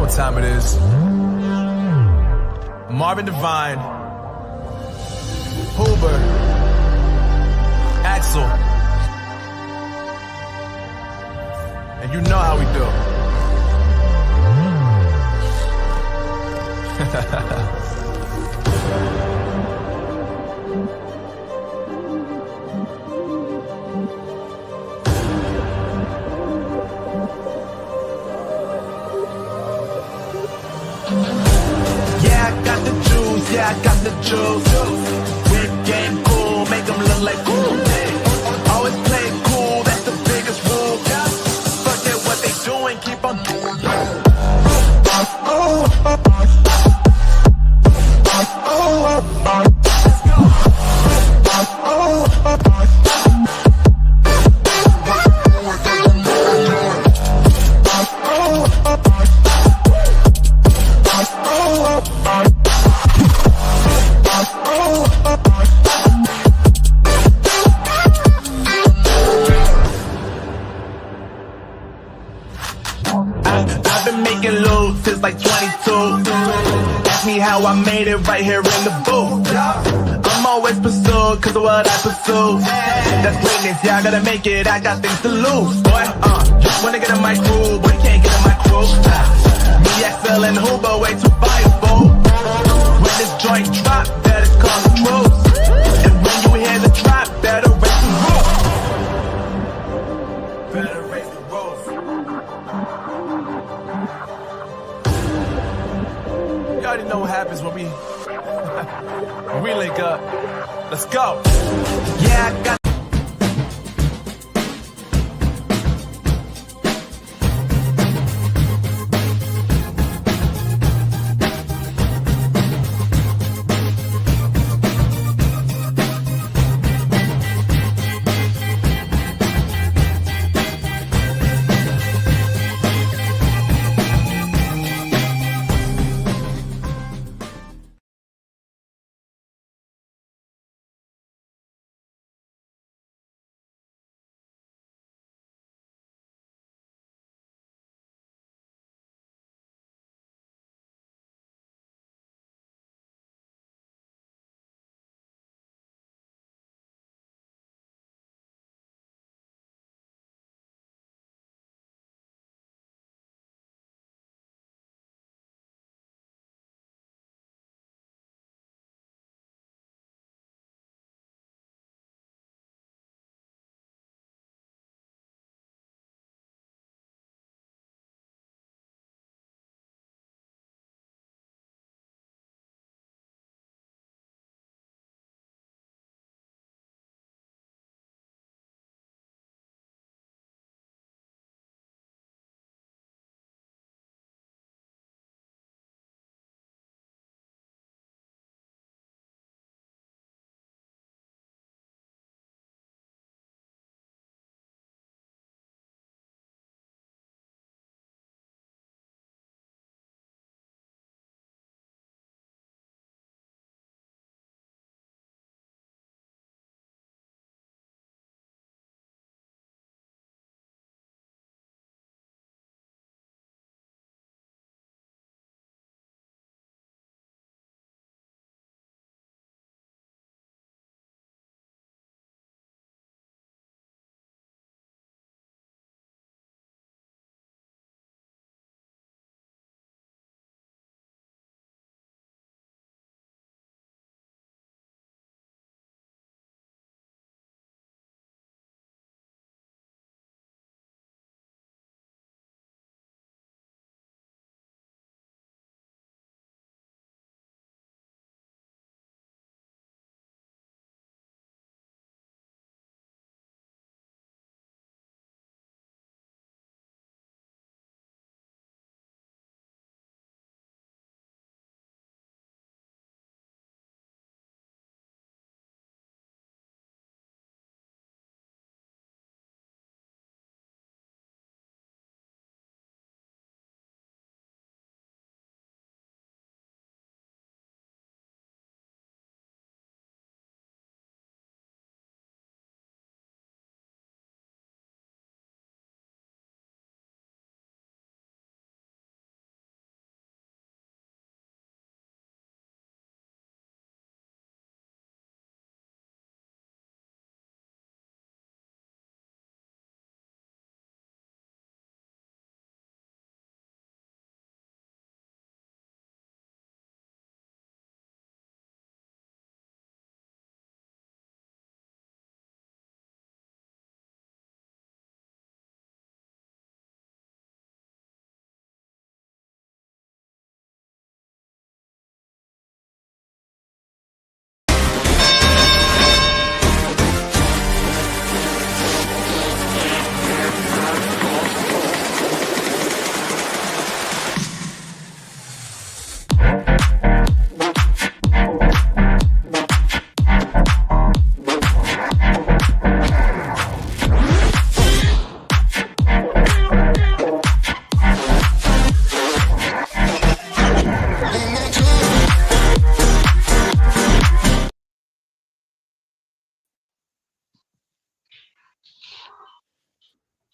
what time it is. Marvin Devine, Huber, Axel, and you know how we do. Yeah, I got the juice. Whip game cool, make them look like cool. Always play it cool, that's the biggest rule. Forget what they doing, keep on doing. I've been making loot since like 22. Ask me how I made it right here in the booth. I'm always pursued cause of what I pursue. That's greatness, yeah, I gotta make it, I got things to lose. Boy, wanna get in my crew, but you can't get in my crew. Me, XL and Huber, way too fireable. When this joint drop, better call the truth. And when you hear the drop, better raise the roof. Better raise the roof. You already know what happens when we link up. Let's go. Yeah, I got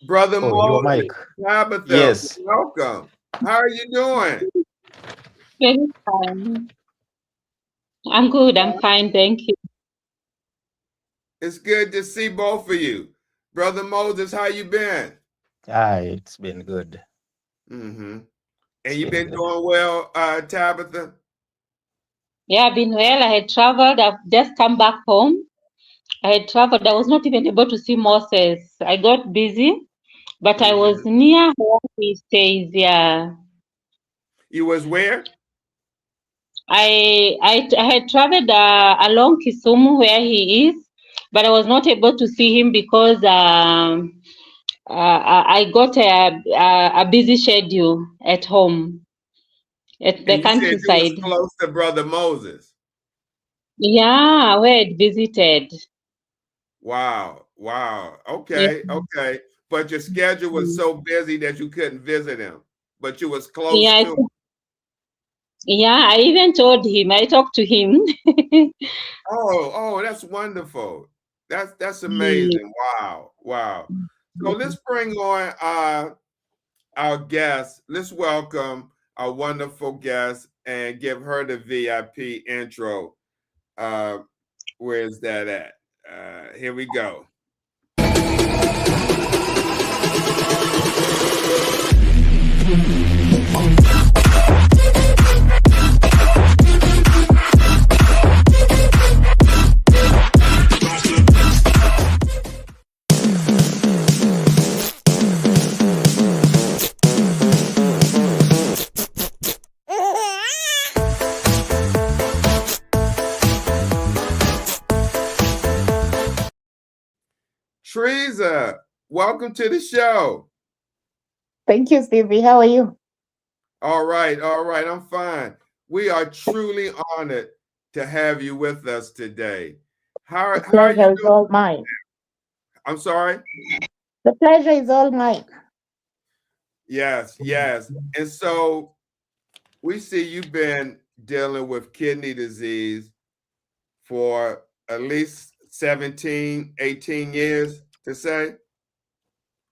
Brother Oh, your Moses, mic. Tabitha, Yes. welcome. How are you doing? Very fine. I'm good. I'm fine. Thank you. It's good to see both of you. Brother Moses, how you been? It's been good. Mm-hmm. And It's you been been good. doing well, Tabitha? Yeah, I've been well. I had traveled. I've just come back home. I had traveled. I was not even able to see Moses. I got busy, but I was Mm-hmm. near where he stays. Yeah. You was where? I had traveled along Kisumu where he is, but I was not able to see him because I got a busy schedule at home at the And you said you was countryside. close to Brother Moses. Yeah, we had visited. Wow. Wow. Yeah. Okay. Okay. But your schedule was Mm. so busy that you couldn't visit him, but you was close Yeah, to him. yeah, I even told him, I talked to him. Oh, that's wonderful. That's Mm. amazing. Wow. Wow. So let's bring on our guest. Let's welcome our wonderful guest and give her the VIP intro. Uh, where is that at? Here we go. Trizah, welcome to the show. Thank you, Stevie. How are you? All right, I'm fine. We are truly honored to have you with us today. The How are you pleasure is doing? all mine. I'm sorry. The pleasure is all mine. Yes, yes. And so we see you've been dealing with kidney disease for at least 17, 18 years to say,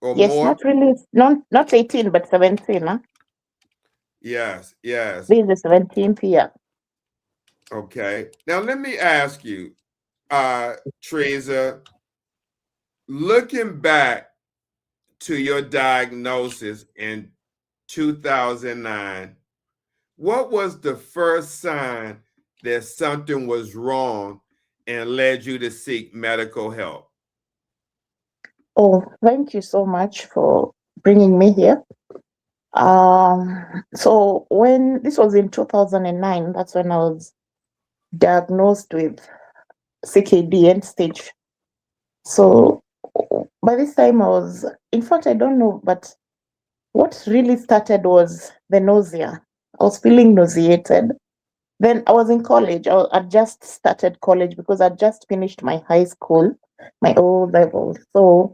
or Yes, more. not really, not 18, but 17. Huh? Yes, yes. This is the 17th year. Okay. Now let me ask you, Trizah, looking back to your diagnosis in 2009, what was the first sign that something was wrong and led you to seek medical help? Oh, thank you so much for bringing me here. So when this was in 2009, that's when I was diagnosed with CKD end stage. So by this time I was, in fact, I don't know, but what really started was the nausea. I was feeling nauseated. Then I was in college. I just started college because I just finished my high school, my O level. So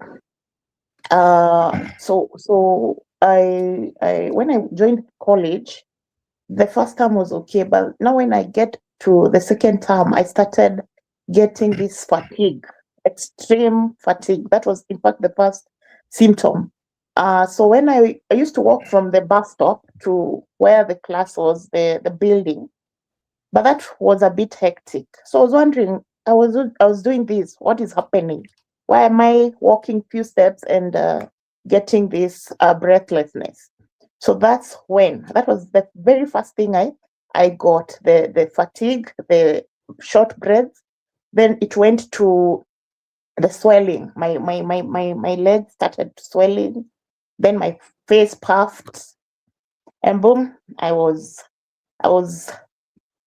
when I joined college, the first term was okay, but now when I get to the second term, I started getting this fatigue, extreme fatigue. That was, in fact, the first symptom. So when I used to walk from the bus stop to where the class was, the building, but that was a bit hectic. So I was wondering, I was doing this. What is happening? Why am I walking few steps and getting this breathlessness? So that was the very first thing I got, the fatigue, the short breaths. Then it went to the swelling. My legs started swelling. Then my face puffed, and boom, I was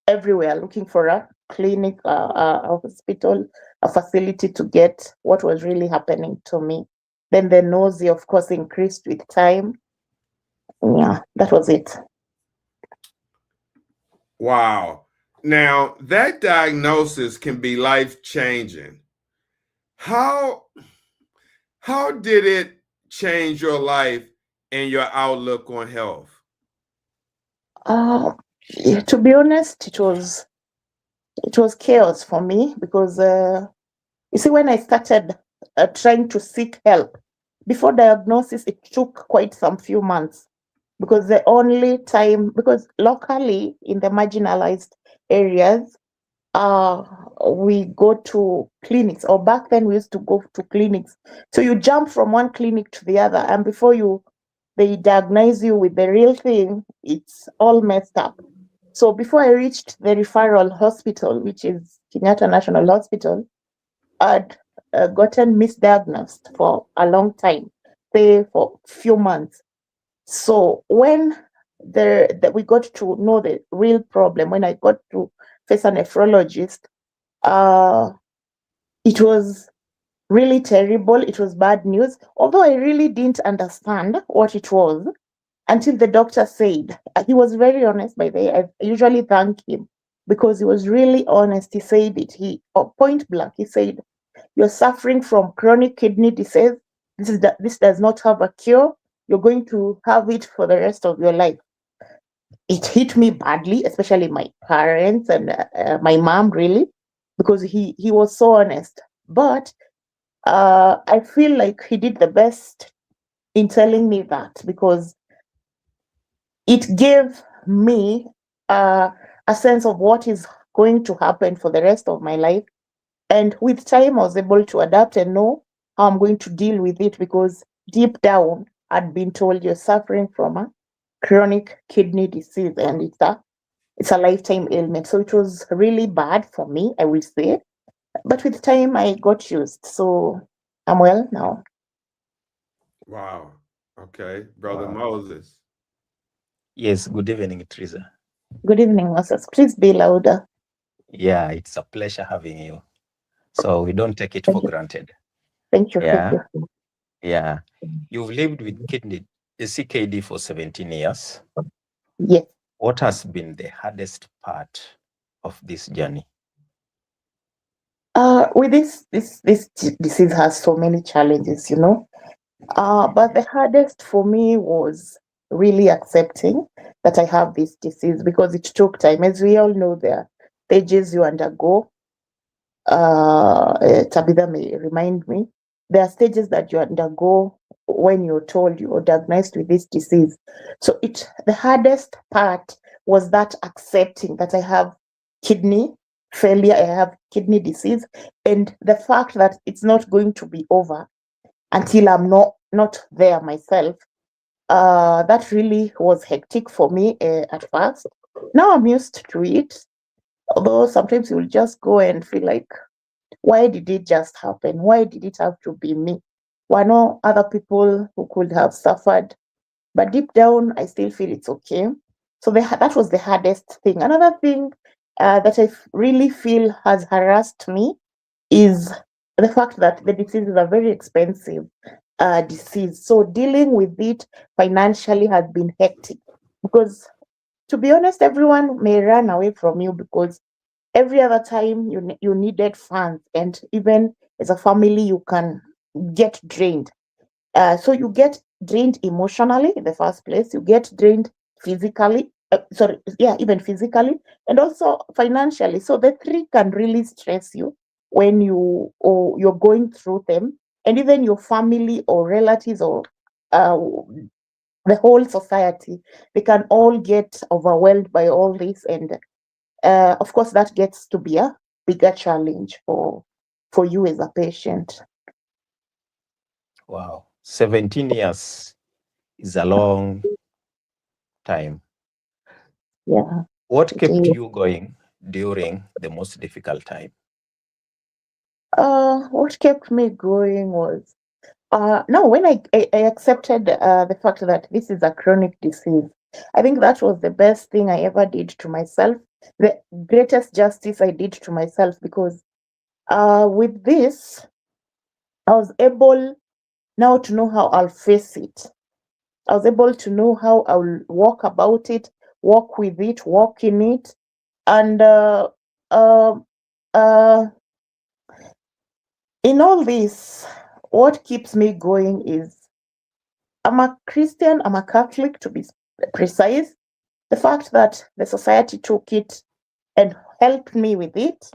everywhere looking for a clinic, a hospital, a facility to get what was really happening to me. Then the nausea, of course, increased with time. Yeah, that was it. Wow. Now, that diagnosis can be life-changing. How how did it change your life and your outlook on health? Yeah, to be honest, it was chaos for me because you see, when I started trying to seek help, before diagnosis, it took quite some few months, because the only time, because locally in the marginalized areas, we go to clinics, or back then we used to go to clinics. So you jump from one clinic to the other, and before they diagnose you with the real thing, it's all messed up. So before I reached the referral hospital, which is Kenyatta National Hospital, I'd gotten misdiagnosed for a long time, say for a few months. So when we got to know the real problem, when I got to face a nephrologist, it was really terrible. It was bad news, although I really didn't understand what it was until the doctor said, he was very honest, by the way. I usually thank him because he was really honest. He said it, point blank, he said, "You're suffering from chronic kidney disease. This does not have a cure. You're going to have it for the rest of your life." It hit me badly, especially my parents and my mom, really, because he was so honest. But I feel like he did the best in telling me that, because it gave me a sense of what is going to happen for the rest of my life. And with time, I was able to adapt and know how I'm going to deal with it, because deep down, I'd been told you're suffering from a chronic kidney disease, and it's a lifetime ailment. So it was really bad for me, I will say. But with time, I got used. So I'm well now. Wow. Okay. Brother Wow. Moses. Yes, good evening, Trizah. Good evening, Moses. Please be louder. Yeah, it's a pleasure having you. So we don't take it for granted. Thank you. Yeah. Thank you. Yeah. You've lived with CKD for 17 years. Yes. What has been the hardest part of this journey? With this disease has so many challenges, but the hardest for me was really accepting that I have this disease, because it took time. As we all know, there are stages you undergo. Tabitha may remind me. There are stages that you undergo when you're told you're diagnosed with this disease. So the hardest part was that accepting that I have kidney failure, I have kidney disease, and the fact that it's not going to be over until I'm not there myself. That really was hectic for me at first. Now I'm used to it, although sometimes you will just go and feel like, why did it just happen? Why did it have to be me? Why not other people who could have suffered? But deep down, I still feel it's okay. So that was the hardest thing. Another thing that I really feel has harassed me is the fact that the disease is a very expensive disease. So dealing with it financially has been hectic, because, to be honest, everyone may run away from you because every other time you needed funds, and even as a family, you can get drained. So you get drained emotionally in the first place. You get drained physically. Even physically, and also financially. So the three can really stress you when you're going through them, and even your family or relatives or the whole society, they can all get overwhelmed by all this, and of course that gets to be a bigger challenge for you as a patient. Wow. 17 years is a long time. Yeah. What kept Okay. you going during the most difficult time? What kept me going was no, when I accepted the fact that this is a chronic disease. I think that was the best thing I ever did to myself, the greatest justice I did to myself, because with this, I was able now to know how I'll face it. I was able to know how I'll walk about it, walk with it, walk in it. And uh, uh, in all this, what keeps me going is I'm a Christian, I'm a Catholic, to be precise. The fact that the society took it and helped me with it,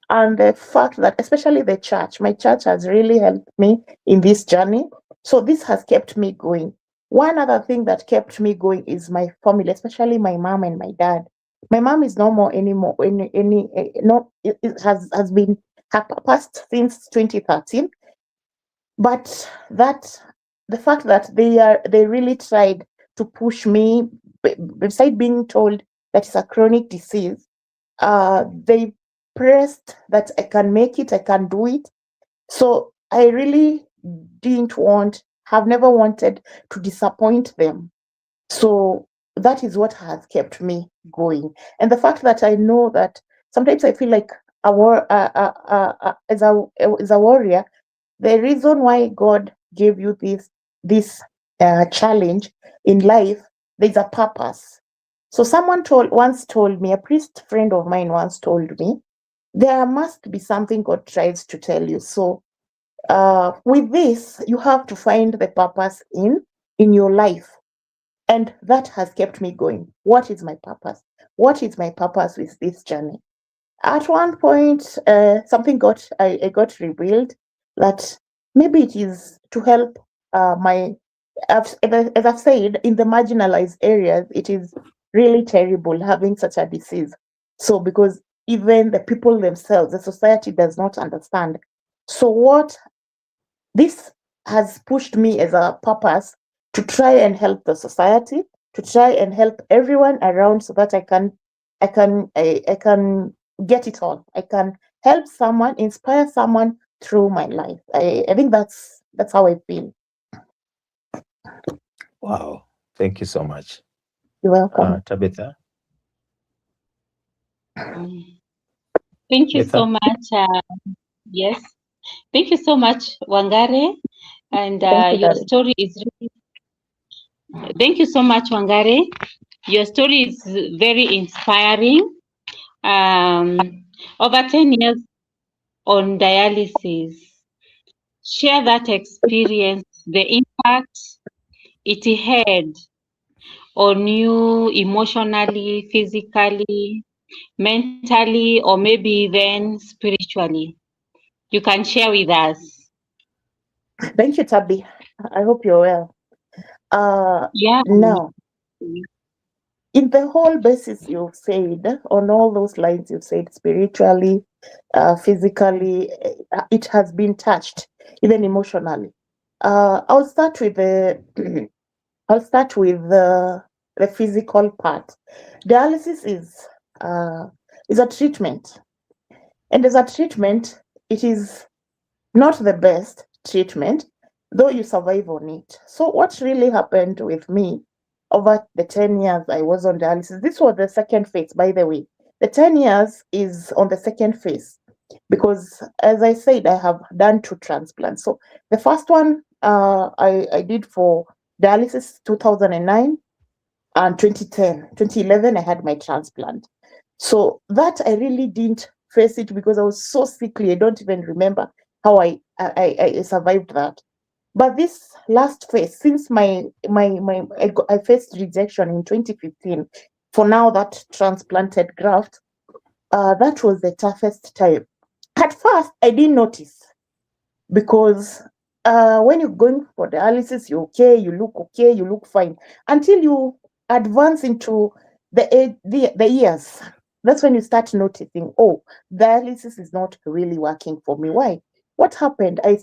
and the fact that especially the church, my church has really helped me in this journey So this has kept me going. One other thing that kept me going is my family, especially my mom and my dad. My mom is no more anymore. It has been passed since 2013. But that the fact that they really tried to push me, beside being told that it's a chronic disease, they pressed that I can make it, I can do it. So I really have never wanted to disappoint them. So that is what has kept me going. And the fact that I know that sometimes I feel like as a warrior, the reason why God gave you this challenge in life, there's a purpose. So someone once told me, a priest friend of mine once told me, there must be something God tries to tell you. So with this, you have to find the purpose in your life. And that has kept me going. What is my purpose? What is my purpose with this journey? At one point, something I got revealed that maybe it is to help as I've said, in the marginalized areas, it is really terrible having such a disease. So because even the people themselves, the society does not understand. So what this has pushed me as a purpose to try and help the society, to try and help everyone around, so that I can get it all. I can help someone, inspire someone through my life. I think that's how I feel. Wow. Thank you so much. You're welcome. Tabitha? Thank you so much. Yes. Thank you so much, Wangare. And your story is really... Thank you so much, Wangare. Your story is very inspiring. Over 10 years on dialysis. Share that experience, the impact it had on you emotionally, physically, mentally, or maybe even spiritually. You can share with us. Thank you, Tabi. I hope you're well. Yeah. Now, in the whole basis you've said, on all those lines you've said, spiritually, physically, it has been touched, even emotionally. I'll start with the the physical part. Dialysis is a treatment, and as a treatment, it is not the best treatment, though you survive on it. So what really happened with me over the 10 years I was on dialysis? This was the second phase, by the way. The 10 years is on the second phase because, as I said, I have done 2 transplants. So the first one I did for dialysis 2009, and 2011 I had my transplant. So that I really didn't face it because I was so sickly. I don't even remember how I survived that. But this last phase, since I faced rejection in 2015 for now that transplanted graft, that was the toughest time. At first, I didn't notice because when you're going for dialysis, you're okay, you look fine until you advance into the years. That's when you start noticing, oh, dialysis is not really working for me. Why? What happened? I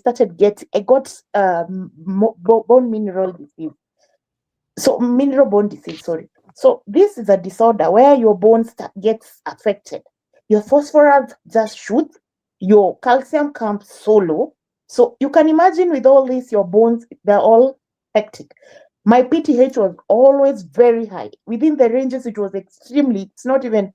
got bone mineral disease. So mineral bone disease, sorry. So this is a disorder where your bones gets affected. Your phosphorus just shoots, your calcium comes so low. So you can imagine with all this, your bones, they're all hectic. My PTH was always very high. Within the ranges, it was it's not even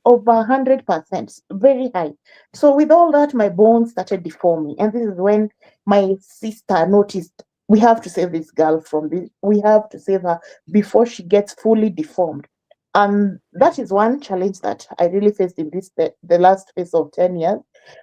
over 100%, very high. So with all that, my bones started deforming. And this is when my sister noticed, we have to save this girl from this. We have to save her before she gets fully deformed. And that is one challenge that I really faced in the last phase of 10 years.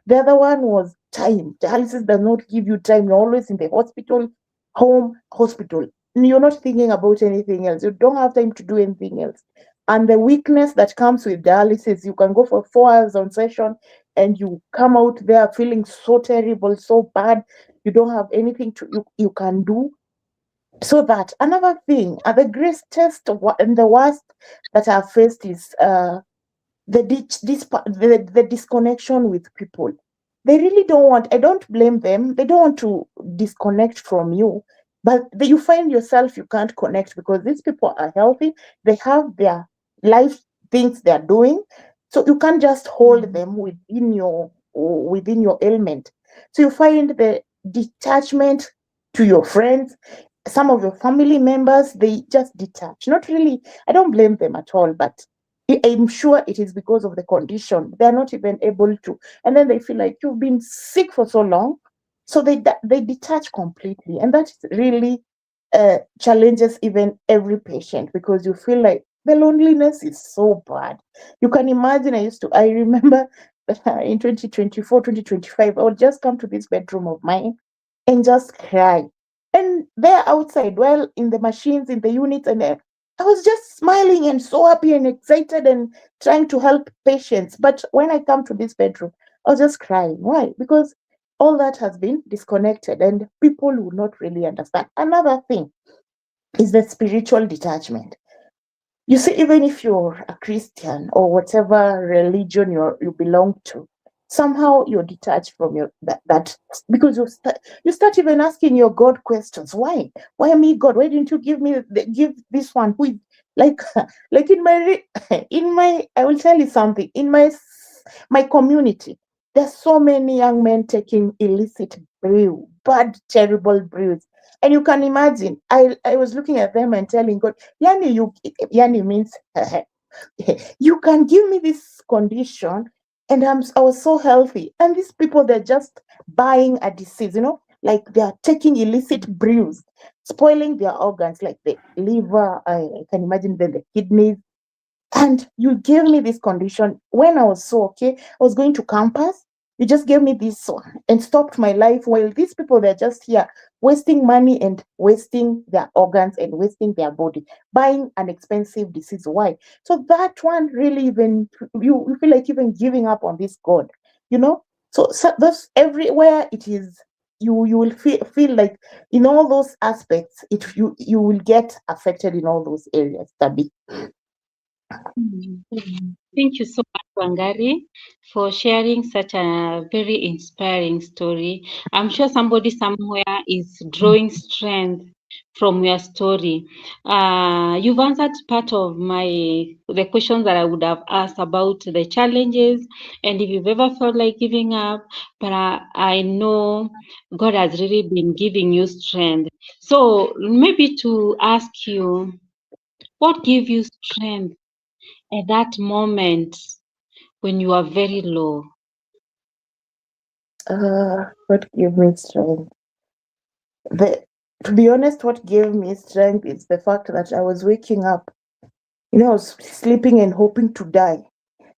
The other one was time. Dialysis does not give you time. You're always in the hospital, home, hospital. You're not thinking about anything else. You don't have time to do anything else. And the weakness that comes with dialysis, you can go for 4 hours on session and you come out there feeling so terrible, so bad. you don't have anything you can do. So that another thing, the greatest and the worst that I've faced is the disconnection with people. They really don't want, I don't blame them, they don't want to disconnect from you, but you find yourself you can't connect because these people are healthy, they have their life things they're doing, so you can't just hold them within your ailment. So you find the detachment to your friends, some of your family members, they just detach. Not really, I don't blame them at all, but I'm sure it is because of the condition. They're not even able to. And then they feel like you've been sick for so long. So they detach completely. And that really challenges even every patient because you feel like the loneliness is so bad. You can imagine, I remember in 2024, 2025, I would just come to this bedroom of mine and just cry. And they're outside, well, in the machines, in the units, and I was just smiling and so happy and excited and trying to help patients. But when I come to this bedroom, I was just crying. Why? Because all that has been disconnected and people will not really understand. Another thing is the spiritual detachment. You see, even if you're a Christian or whatever religion you belong to, somehow you're detached from that because you start even asking your God questions. Why me, God? Why didn't you give this one who is like like in my I will tell you something, in my community there's so many young men taking illicit brew, bad terrible brews, and you can imagine I was looking at them and telling God, Yani means you can give me this condition and I was so healthy. And these people, they're just buying a disease, like they're taking illicit brews, spoiling their organs, like the liver, I can imagine then the kidneys. And you gave me this condition when I was so okay. I was going to campus. You just gave me this one and stopped my life. While these people, they're just here wasting money and wasting their organs and wasting their body, buying an expensive disease. Why? So that one really even, you feel like even giving up on this God, you know? So that's everywhere it is. You will feel like in all those aspects, you will get affected in all those areas, Tabi. Thank you so much, Wangare, for sharing such a very inspiring story. I'm sure somebody somewhere is drawing strength from your story. You've answered part of the questions that I would have asked about the challenges and if you've ever felt like giving up, but I know God has really been giving you strength. So maybe to ask you, what gave you strength at that moment when you are very low? What gave me strength? To be honest, what gave me strength is the fact that I was waking up. I was sleeping and hoping to die.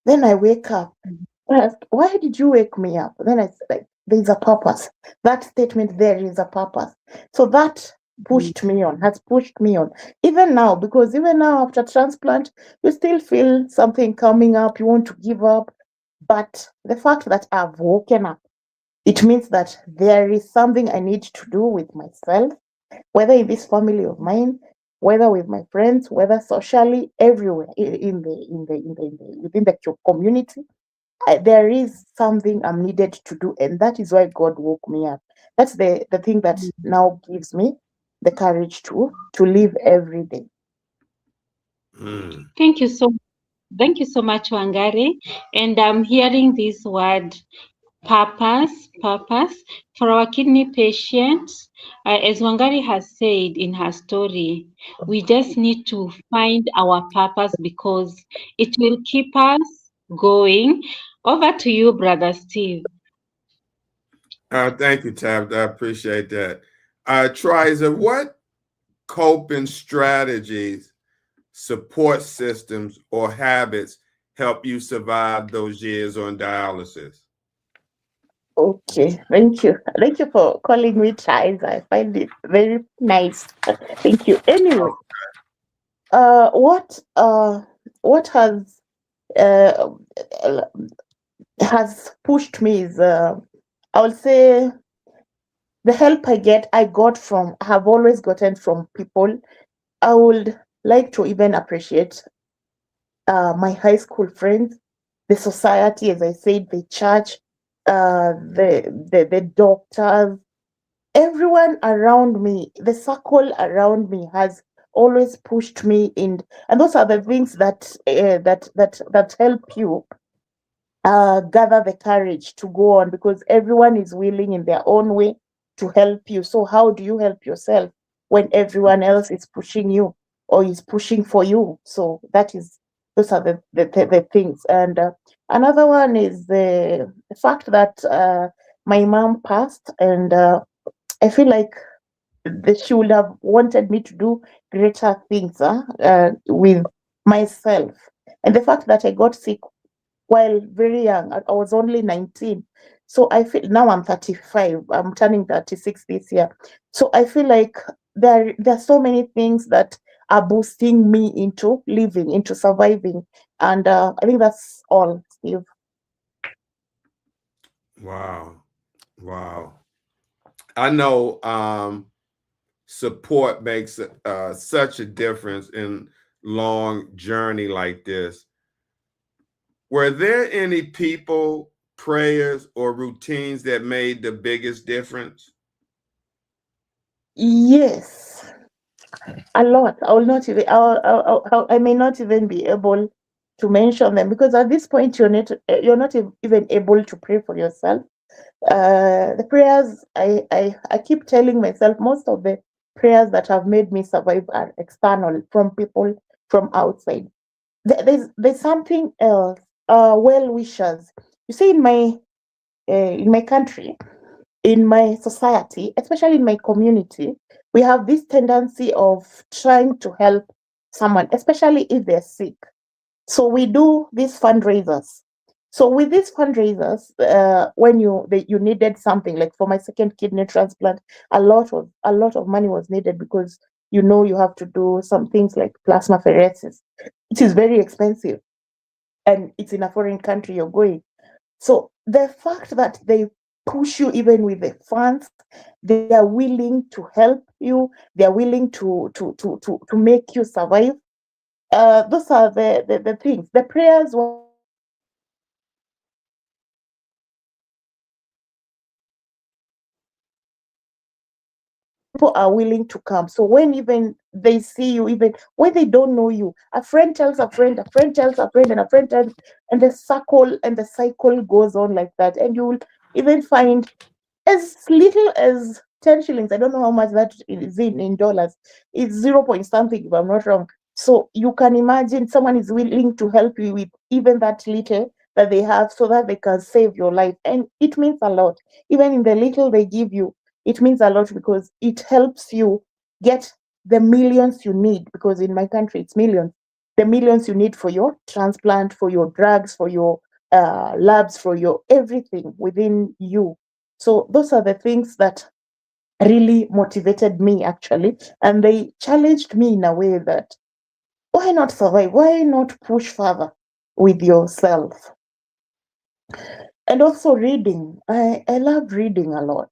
Then I wake up. I asked, why did you wake me up? Then I said, like, there's a purpose. That statement, there is a purpose. So that has pushed me on. Even now, because even now after transplant, you still feel something coming up. You want to give up. But the fact that I've woken up, it means that there is something I need to do with myself, whether in this family of mine, whether with my friends, whether socially, everywhere within the community. There is something I'm needed to do, and that is why God woke me up. That's the thing that now gives me the courage to live every day. Thank you so much, Wangare. And I'm hearing this word, purpose for our kidney patients. As Wangari has said in her story, we just need to find our purpose because it will keep us going. Over to you, Brother Steve. Thank you, Tabitha. I appreciate that. Trizah, what coping strategies, support systems, or habits help you survive those years on dialysis? Okay, thank you. Thank you for calling me Trizah. I find it very nice. Thank you. Anyway, what uh, has pushed me is I would say the help I have always gotten from people. I would like to even appreciate my high school friends, the society, as I said, the church, the doctors, everyone around me, the circle around me has always pushed me in, and those are the things that help you gather the courage to go on, because everyone is willing in their own way to help you. So how do you help yourself when everyone else is pushing you or is pushing for you? So those are the things. And another one is the fact that my mom passed, and I feel like she would have wanted me to do greater things with myself. And the fact that I got sick while very young, I was only 19. So I feel now I'm 35, I'm turning 36 this year. So I feel like there are so many things that are boosting me into living, into surviving. And I think that's all, Steve. Wow. Wow. I know support makes such a difference in long journey like this. Were there any people, prayers, or routines that made the biggest difference? Yes, a lot. I will not even. I may not even be able to mention them, because at this point you're not even able to pray for yourself. The prayers I keep telling myself, most of the prayers that have made me survive are external, from people from outside. There's something else. Well wishers. You see, in my country, in my society, especially in my community, we have this tendency of trying to help someone, especially if they're sick. So we do these fundraisers. So with these fundraisers, when you needed something, like for my second kidney transplant, a lot of money was needed, because you have to do some things like plasmapheresis. It is very expensive, and it's in a foreign country you're going. So the fact that they push you even with the funds, they are willing to help you, they are willing to make you survive. Those are the things. The prayers were people are willing to come. So when even they see you, even when they don't know you, a friend tells a friend, a friend tells a friend, and a friend tells, and the cycle goes on like that. And you will even find as little as 10 shillings. I don't know how much that is in dollars. It's 0 point something, if I'm not wrong. So you can imagine someone is willing to help you with even that little that they have, so that they can save your life. And it means a lot. Even in the little they give you, it means a lot, because it helps you get the millions you need. Because in my country, it's millions. The millions you need for your transplant, for your drugs, for your labs, for your everything within you. So those are the things that really motivated me, actually. And they challenged me in a way that, why not survive? Why not push further with yourself? And also reading. I love reading a lot.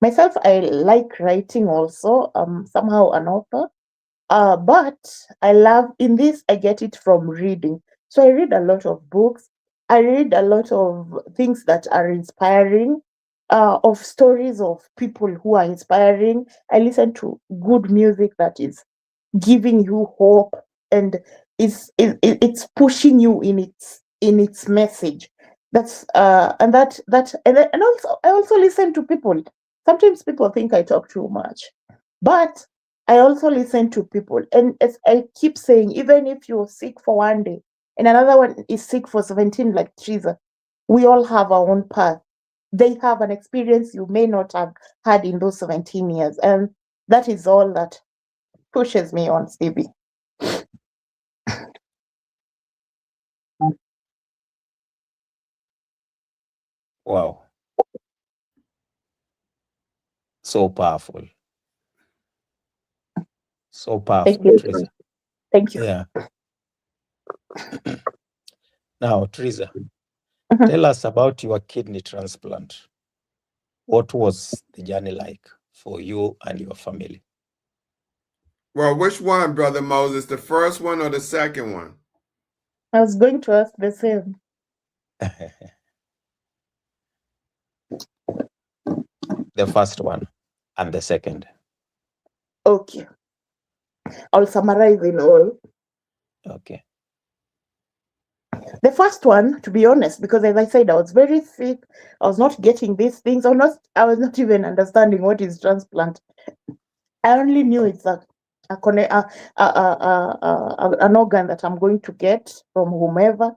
Myself, I like writing also. Somehow an author. But I love, in this, I get it from reading. So I read a lot of books. I read a lot of things that are inspiring, of stories of people who are inspiring. I listen to good music that is giving you hope, and it's pushing you in its message. That's and also I also listen to people. Sometimes people think I talk too much, but I also listen to people. And as I keep saying, even if you're sick for one day and another one is sick for 17, like Trizah, we all have our own path. They have an experience you may not have had in those 17 years. And that is all that pushes me on, Stevie. Wow. So powerful. So Thank powerful, you. Trizah. Thank you. Yeah. Now, Trizah, Mhm. tell us about your kidney transplant. What was the journey like for you and your family? Well, which one, Brother Moses? The first one or the second one? I was going to ask the same. The first one and the second. Okay. I'll summarize in all. Okay. The first one, to be honest, because as I said, I was very sick. I was not getting these things. I was not even understanding what is transplant. I only knew it's an organ that I'm going to get from whomever.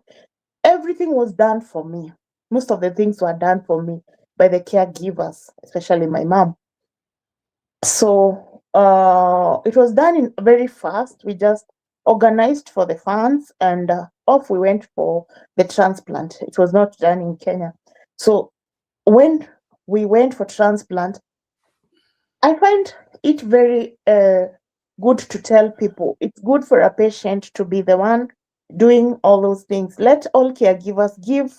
Everything was done for me. Most of the things were done for me by the caregivers, especially my mom. So it was done in very fast. We just organized for the funds and off we went for the transplant. It was not done in Kenya. So when we went for transplant, I find it very good to tell people it's good for a patient to be the one doing all those things. Let all caregivers give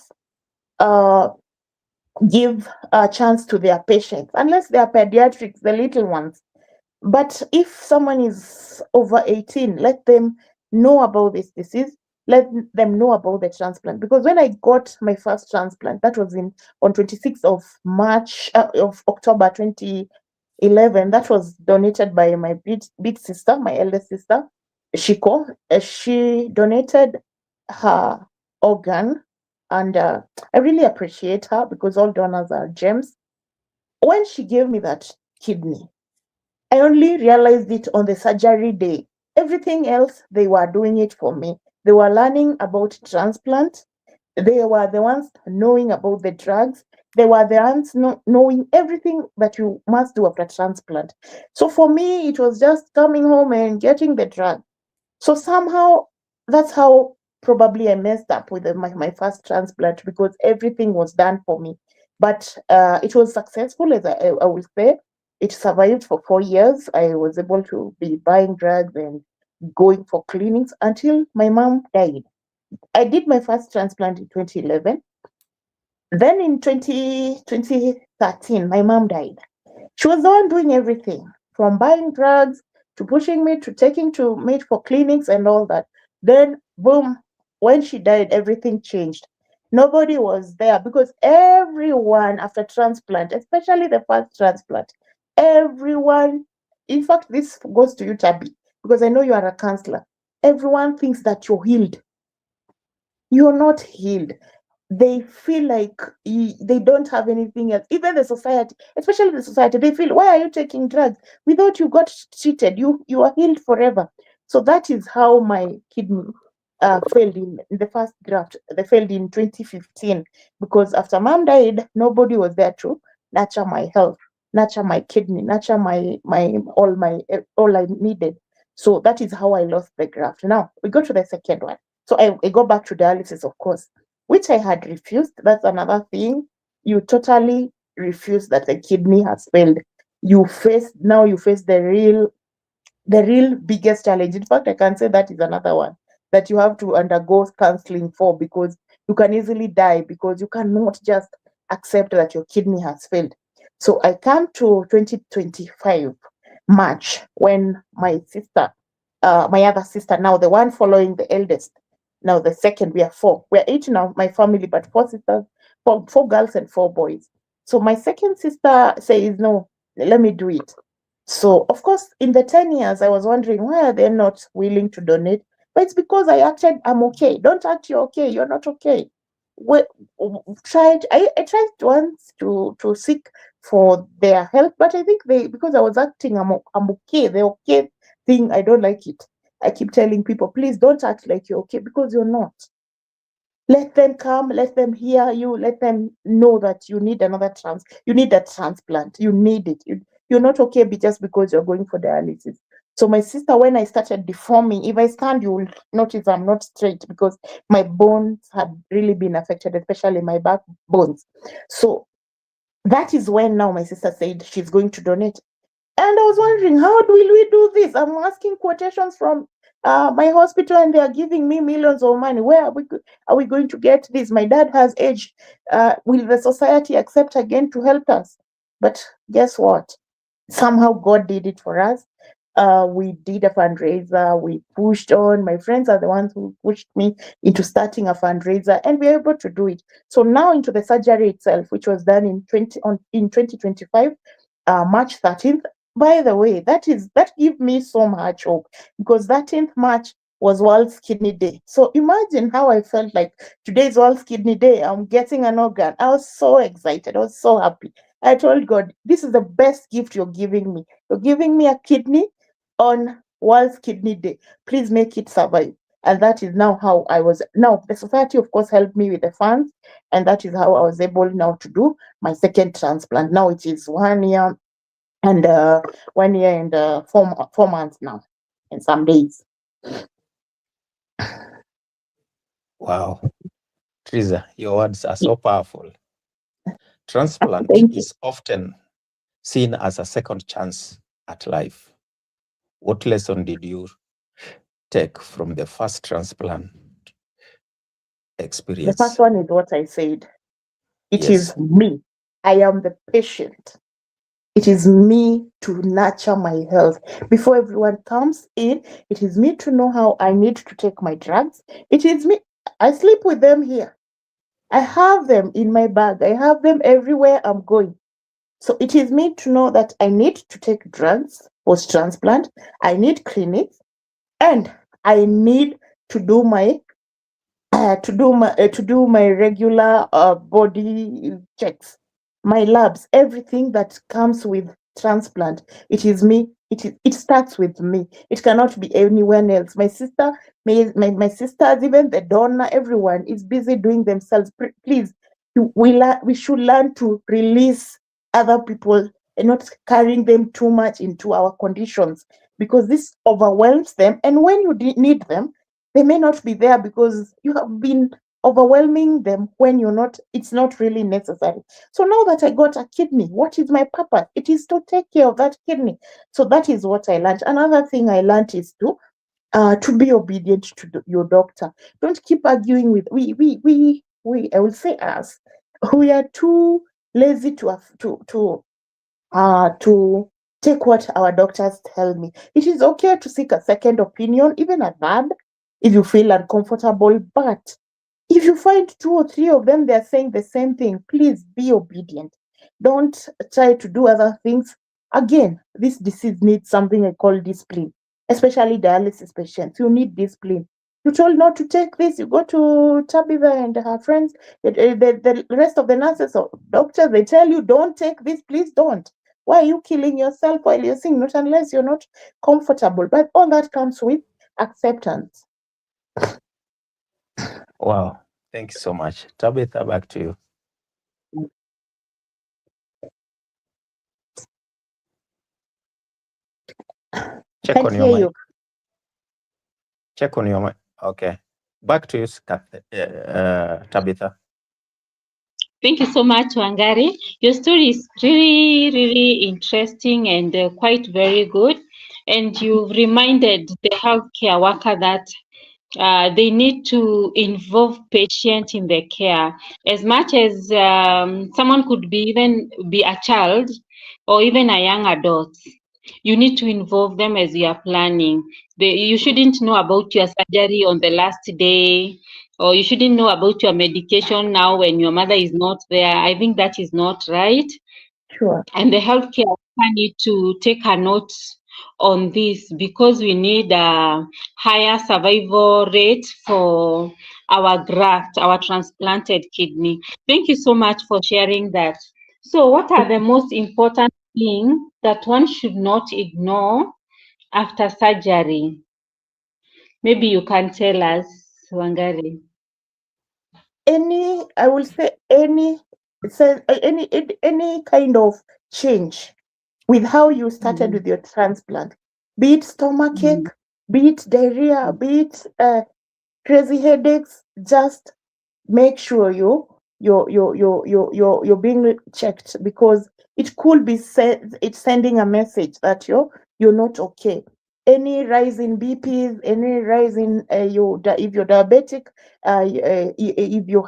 a chance to their patients, unless they are pediatrics, the little ones. But if someone is over 18, let them know about this disease. Let them know about the transplant. Because when I got my first transplant, that was on 26th of March of October 2011. That was donated by my big sister, my eldest sister, Shiko. She donated her organ, and I really appreciate her because all donors are gems. When she gave me that kidney, I only realized it on the surgery day. Everything else, they were doing it for me. They were learning about transplant. They were the ones knowing about the drugs. They were the ones knowing everything that you must do after transplant. So for me, it was just coming home and getting the drug. So somehow, that's how probably I messed up with my first transplant, because everything was done for me. But it was successful, as I will say. It survived for 4 years. I was able to be buying drugs and going for clinics until my mom died. I did my first transplant in 2011. Then in 2013, my mom died. She was the one doing everything, from buying drugs to pushing me to taking to me for clinics and all that. Then, boom, when she died, everything changed. Nobody was there because everyone after transplant, especially the first transplant, everyone, in fact, this goes to you, Tabi, because I know you are a counselor. Everyone thinks that you're healed. You're not healed. They feel like they don't have anything else. Even the society, especially the society, they feel, why are you taking drugs? We thought you got treated. You are healed forever. So that is how my kidney failed in the first graft. They failed in 2015 because after mom died, nobody was there to nurture my health, nurture my kidney, nurture my all I needed. So that is how I lost the graft. Now we go to the second one. So I go back to dialysis, of course, which I had refused. That's another thing. You totally refuse that the kidney has failed. You face the real biggest challenge. In fact, I can say that is another one that you have to undergo counseling for, because you can easily die because you cannot just accept that your kidney has failed. So I come to 2025 March when my sister, my other sister, now the one following the eldest, now the second, we are four. We're eight now, my family, but four sisters, four girls and four boys. So my second sister says, no, let me do it. So of course, in the 10 years, I was wondering, why are they not willing to donate? But it's because I acted, I'm okay. Don't act, you're okay. You're not okay. I tried once to seek for their help, but I think because I was acting, I'm okay. The okay thing, I don't like it. I keep telling people, please don't act like you're okay, because you're not. Let them come, let them hear you, let them know that you need you need that transplant. You need it. You're not okay just because you're going for dialysis. So my sister, when I started deforming, if I stand, you will notice I'm not straight because my bones had really been affected, especially my backbones. So that is when now my sister said she's going to donate. And I was wondering, how will we do this? I'm asking quotations from my hospital, and they are giving me millions of money. Where are we going to get this? My dad has age. Will the society accept again to help us? But guess what? Somehow God did it for us. We did a fundraiser, we pushed on. My friends are the ones who pushed me into starting a fundraiser, and we were able to do it. So now into the surgery itself, which was done in 2025, March 13th. By the way, that gives me so much hope, because 13th March was World's Kidney Day. So imagine how I felt like today is World's Kidney Day. I'm getting an organ. I was so excited. I was so happy. I told God, this is the best gift you're giving me. You're giving me a kidney on World's Kidney Day. Please make it survive. And that is now how I was. Now, the society, of course, helped me with the funds. And that is how I was able now to do my second transplant. Now it is 1 year and 1 year and 4 months now, and some days. Wow. Trizah, your words are so powerful. Transplant is often seen as a second chance at life. What lesson did you take from the first transplant experience? The first one is what I said. It is me. I am the patient. It is me to nurture my health. Before everyone comes in, it is me to know how I need to take my drugs. It is me. I sleep with them here. I have them in my bag. I have them everywhere I'm going. So it is me to know that I need to take drugs post-transplant. I need clinics, and I need to do my regular body checks, my labs, everything that comes with transplant. It is me. It starts with me. It cannot be anyone else. My sister, my sisters, even the donor, everyone is busy doing themselves. Please, we should learn to release other people and not carrying them too much into our conditions, because this overwhelms them. And when you need them, they may not be there because you have been overwhelming them when it's not really necessary. So now that I got a kidney, what is my purpose? It is to take care of that kidney. So that is what I learned. Another thing I learned is to be obedient to your doctor. Don't keep arguing with I will say us. We are too lazy to take what our doctors tell me. It is okay to seek a second opinion, even a third, if you feel uncomfortable. But if you find 2 or 3 of them, they're saying the same thing, please be obedient. Don't try to do other things. Again, this disease needs something I call discipline, especially dialysis patients. You need discipline. You told not to take this, you go to Tabitha and her friends, the rest of the nurses or doctors, they tell you, don't take this, please don't. Why are you killing yourself while you're saying not, unless you're not comfortable? But all that comes with acceptance. Wow. Thank you so much. Tabitha, back to you. Check on your mic. Check on your mic. Okay. Back to you, Tabitha. Thank you so much, Wangare. Your story is really, really interesting and quite very good. And you've reminded the healthcare worker that they need to involve patient in their care. As much as someone could even be a child or even a young adult, you need to involve them as you are planning. You shouldn't know about your surgery on the last day, or you shouldn't know about your medication now when your mother is not there. I think that is not right. Sure. And the healthcare worker need to take a note on this, because we need a higher survival rate for our graft, our transplanted kidney. Thank you so much for sharing that. So what are the most important things that one should not ignore after surgery? Maybe you can tell us, Wangare. I will say any kind of change with how you started with your transplant, be it stomachache, be it diarrhea, be it crazy headaches, just make sure you're being checked, because it could be it's sending a message that you're not okay. Any rise in BPs, any rise in if you're diabetic, if you're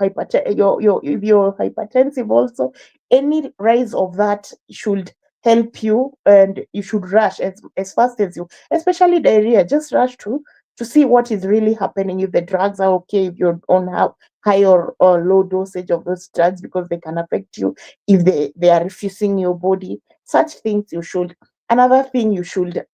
hypertensive also, any rise of that should help you, and you should rush as fast as you, especially diarrhea, just rush to see what is really happening, if the drugs are okay, if you're on high or low dosage of those drugs, because they can affect you if they are refusing your body. Such things you should. Another thing you should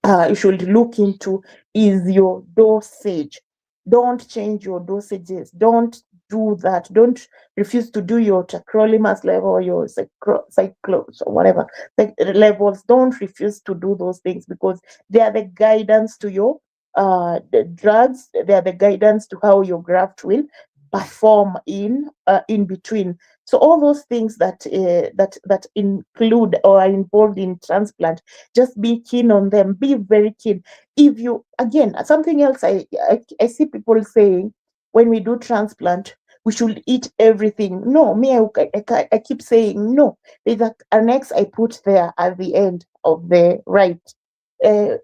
look into is your dosage. Don't change your dosages. Don't do that. Don't refuse to do your tacrolimus level or your cyclos or whatever the levels. Don't refuse to do those things, because they are the guidance to your the drugs. They are the guidance to how your graft will perform in between. So all those things that include or are involved in transplant, just be keen on them. Be very keen. If you, again, something else I see people saying, when we do transplant, we should eat everything. No, me, I keep saying no. There's an X I put there at the end of the right.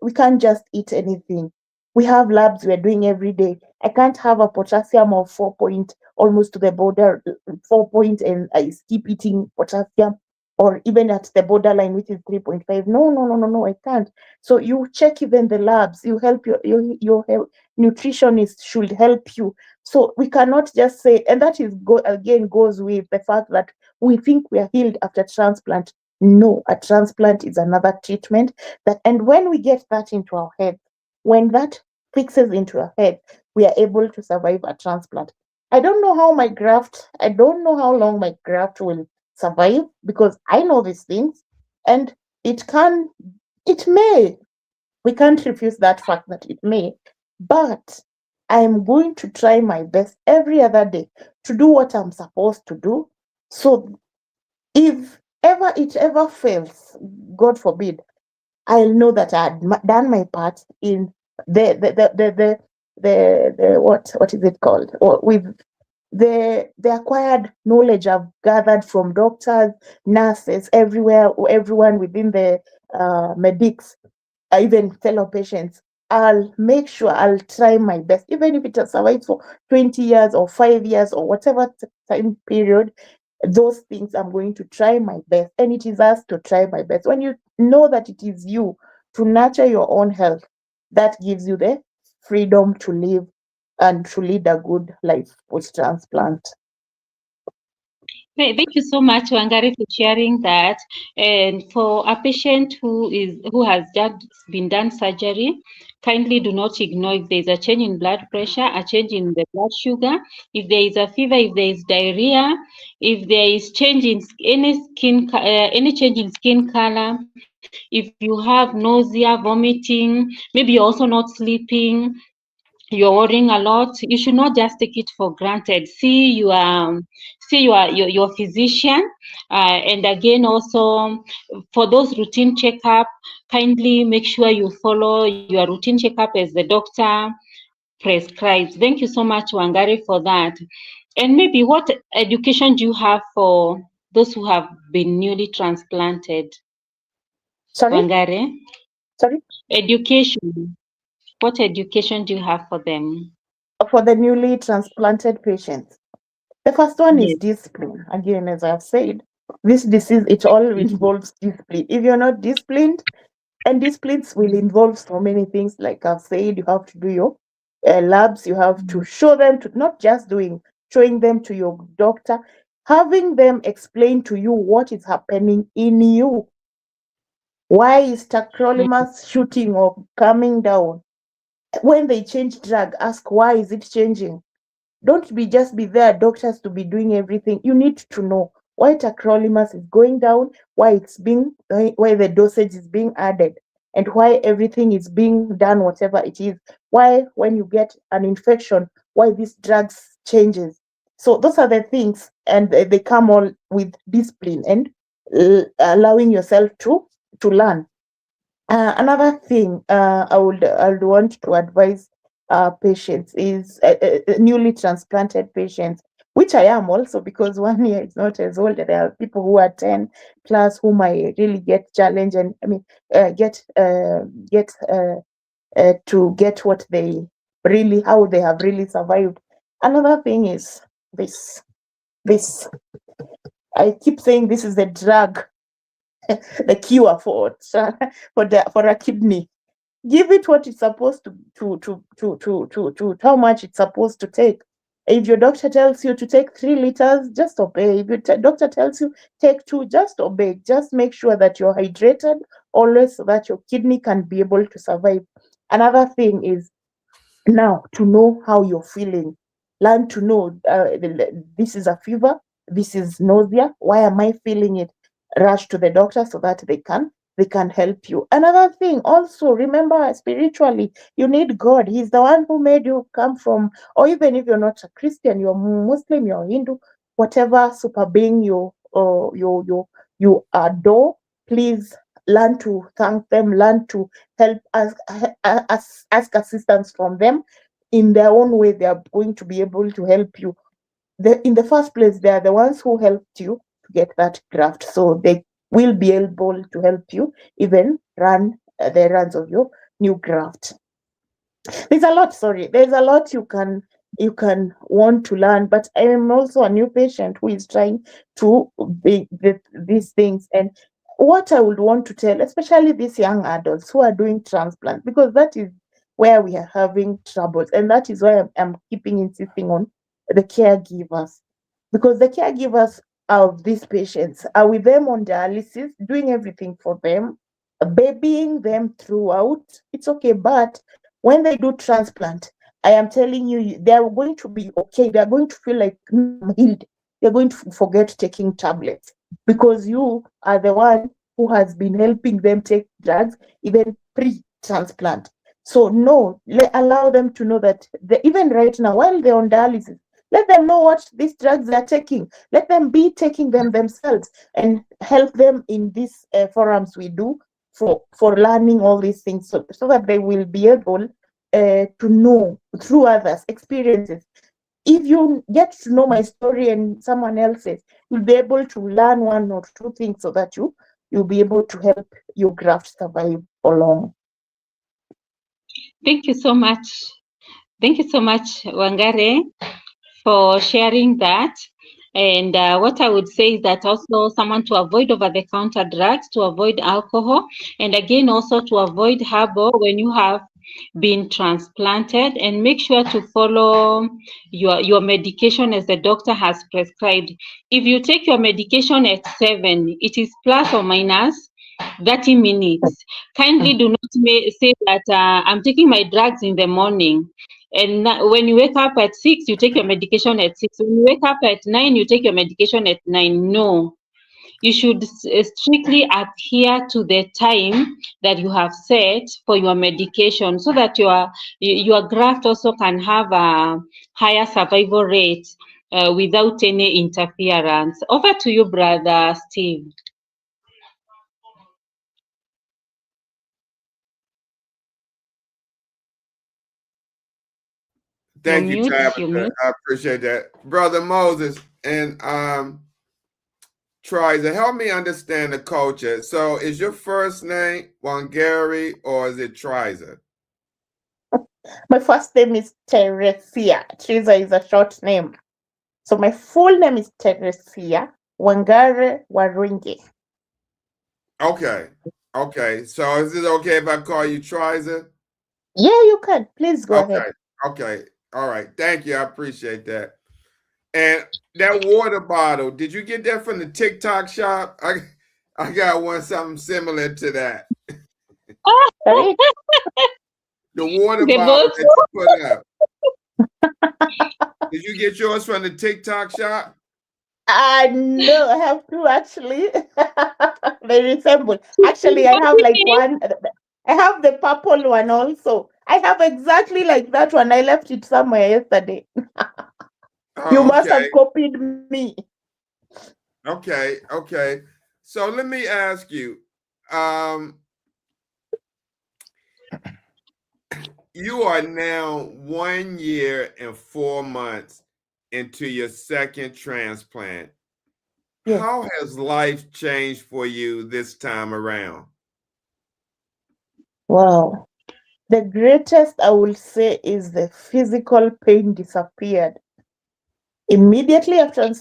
We can't just eat anything. We have labs we're doing every day. I can't have a potassium of 4 point, almost to the border, 4 point, and I keep eating potassium, or even at the borderline, which is 3.5. No, I can't. So you check even the labs. You help your nutritionist should help you. So we cannot just say, and that is goes with the fact that we think we are healed after transplant. No, a transplant is another treatment and when we get that into our head, when that fixes into our head, we are able to survive a transplant. I don't know how long my graft will survive, because I know these things, and it may. We can't refuse that fact that it may, but I'm going to try my best every other day to do what I'm supposed to do. So if it ever fails, God forbid, I'll know that I had done my part in the what is it called, or with the acquired knowledge I've gathered from doctors, nurses, everyone within the medics, even fellow patients. I'll make sure, I'll try my best, even if it survives for 20 years or 5 years or whatever time period. Those things I'm going to try my best, and it is us to try my best. When you know that it is you to nurture your own health, that gives you the freedom to live and to lead a good life post transplant. Thank you so much, Wangare, for sharing that. And for a patient who has been done surgery, kindly do not ignore if there is a change in blood pressure, a change in the blood sugar, if there is a fever, if there is diarrhea, if there is change in any change in skin color, if you have nausea, vomiting, maybe you're also not sleeping, you're worrying a lot, you should not just take it for granted. See your physician, and again, also for those routine checkup, kindly make sure you follow your routine checkup as the doctor prescribes. Thank you so much, Wangare, for that. And maybe what education do you have for those who have been newly transplanted? Sorry? Wangare? Sorry? Education. What education do you have for them? For the newly transplanted patients. The first one is Yes. discipline. Again, as I've said, this disease, it all involves discipline. If you're not disciplined, and disciplines will involve so many things, like I've said, you have to do your labs, you have to show them, to not just showing them to your doctor, having them explain to you what is happening in you. Why is tacrolimus shooting or coming down? When they change drug, ask, why is it changing? Don't just be there, doctors, to be doing everything. You need to know why tacrolimus is going down, why the dosage is being added, and why everything is being done, whatever it is. Why, when you get an infection, why these drugs changes. So those are the things, and they come all with discipline and allowing yourself to learn. Another thing I would want to advise patients is newly transplanted patients, which I am also, because 1 year is not as old. There are people who are 10 plus whom I really get challenged, and get to get what how they have really survived. Another thing is this I keep saying this is the drug, the cure for a kidney. Give it what it's supposed to how much it's supposed to take. If your doctor tells you to take 3 liters, just obey. If your doctor tells you take 2, just obey. Just make sure that you're hydrated always so that your kidney can be able to survive. Another thing is now to know how you're feeling. Learn to know this is a fever, this is nausea. Why am I feeling it? Rush to the doctor so that they can help you. Another thing, also remember spiritually, you need God. He's the one who made you come from, or even if you're not a Christian, you're Muslim, you're Hindu, whatever super being you adore, please learn to thank them, learn to help ask assistance from them. In their own way, they are going to be able to help you. In the first place, they are the ones who helped you to get that graft, so they will be able to help you even run the errands of your new graft. There's a lot you can want to learn, but I am also a new patient who is trying to be these things. And what I would want to tell, especially these young adults who are doing transplant, because that is where we are having troubles, and that is why I'm keeping insisting on the caregivers, because the caregivers of these patients are with them on dialysis, doing everything for them, babying them throughout. It's okay, but when they do transplant, I am telling you, they are going to be okay. They are going to feel like healed. They're going to forget taking tablets because you are the one who has been helping them take drugs even pre-transplant. So no, allow them to know that even right now, while they're on dialysis, let them know what these drugs are taking. Let them be taking them themselves and help them in these forums we do for learning all these things, so that they will be able to know through others' experiences. If you get to know my story and someone else's, you'll be able to learn 1 or 2 things so that you'll be able to help your graft survive along. Thank you so much. Thank you so much, Wangare, for sharing that. And what I would say is that also someone to avoid over-the-counter drugs, to avoid alcohol, and again also to avoid herbal when you have been transplanted, and make sure to follow your medication as the doctor has prescribed. If you take your medication at 7, it is plus or minus 30 minutes. Kindly do not say that I'm taking my drugs in the morning, and when you wake up at 6, you take your medication at 6. When you wake up at 9, you take your medication at 9. No, you should strictly adhere to the time that you have set for your medication, so that your graft also can have a higher survival rate without any interference. Over to you, Brother Steve. Thank you, Tabitha. I appreciate that. Brother Moses and Trizah, help me understand the culture. So is your first name Wangare or is it Trizah? My first name is Trizah. Trizah is a short name. So my full name is Trizah Wangare Warungi. Okay. Okay. So is it okay if I call you Trizah? Yeah, you can. Please go ahead. Okay. All right. Thank you. I appreciate that. And that water bottle, did you get that from the TikTok shop? I got one something similar to that. The water bottle that you put up. Did you get yours from the TikTok shop? No, I have two actually. They resemble. Actually, I have like one. I have the purple one also. I have exactly like that one. I left it somewhere yesterday. You must have copied me. Okay. So let me ask you. You are now 1 year and 4 months into your second transplant. Yes. How has life changed for you this time around? Wow. The greatest I will say is the physical pain disappeared. Immediately after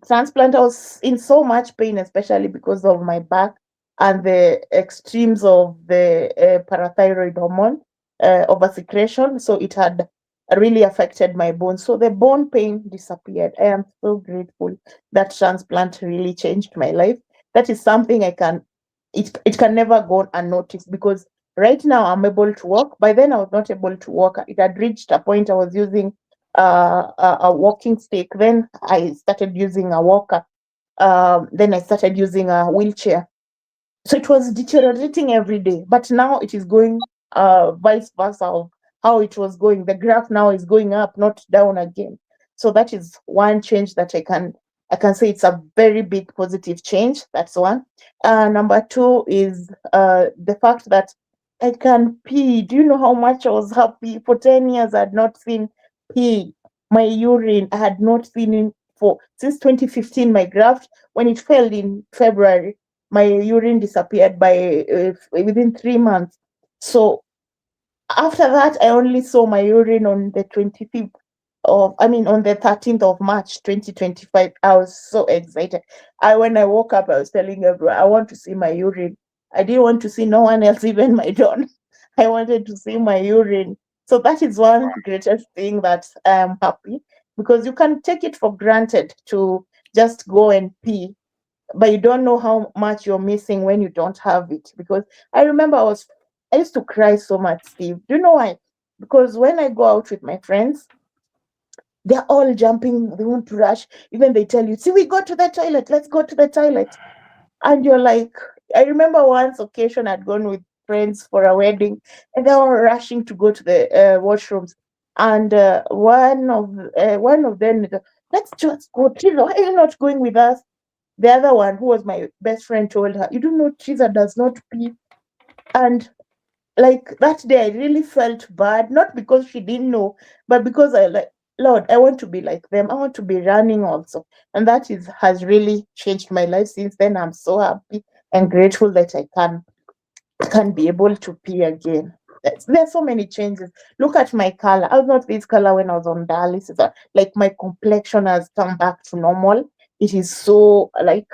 transplant, I was in so much pain, especially because of my back and the extremes of the parathyroid hormone oversecretion. So it had really affected my bones. So the bone pain disappeared. I am so grateful that transplant really changed my life. That is something it can never go unnoticed, because right now I'm able to walk. By then I was not able to walk. It had reached a point I was using a walking stick. Then I started using a walker. Then I started using a wheelchair. So it was deteriorating every day. But now it is going vice versa of how it was going. The graph now is going up, not down again. So that is one change that I can say it's a very big positive change. That's one. Number two is the fact that I can pee. Do you know how much I was happy? For 10 years, I had not seen pee. My urine, I had not seen it for since 2015. My graft, when it failed in February, my urine disappeared by within 3 months. So after that, I only saw my urine on the 25th on the 13th of March 2025. I was so excited. When I woke up, I was telling everyone, I want to see my urine. I didn't want to see no one else, even my daughter. I wanted to see my urine. So that is one greatest thing that I am happy, because you can take it for granted to just go and pee, but you don't know how much you're missing when you don't have it. Because I remember I used to cry so much, Steve. Do you know why? Because when I go out with my friends, they're all jumping, they want to rush. Even they tell you, see, we go to the toilet, let's go to the toilet. And you're like, I remember once occasion I'd gone with friends for a wedding, and they were rushing to go to the washrooms. And one of them, let's just go. Trizah, why are you not going with us? The other one, who was my best friend, told her, you don't know Trizah does not pee. And like that day, I really felt bad, not because she didn't know, but because I like, Lord, I want to be like them. I want to be running also. And that has really changed my life since then. I'm so happy and grateful that I can be able to pee again. There's so many changes. Look at my color. I was not this color when I was on dialysis. Like my complexion has come back to normal. It is so like,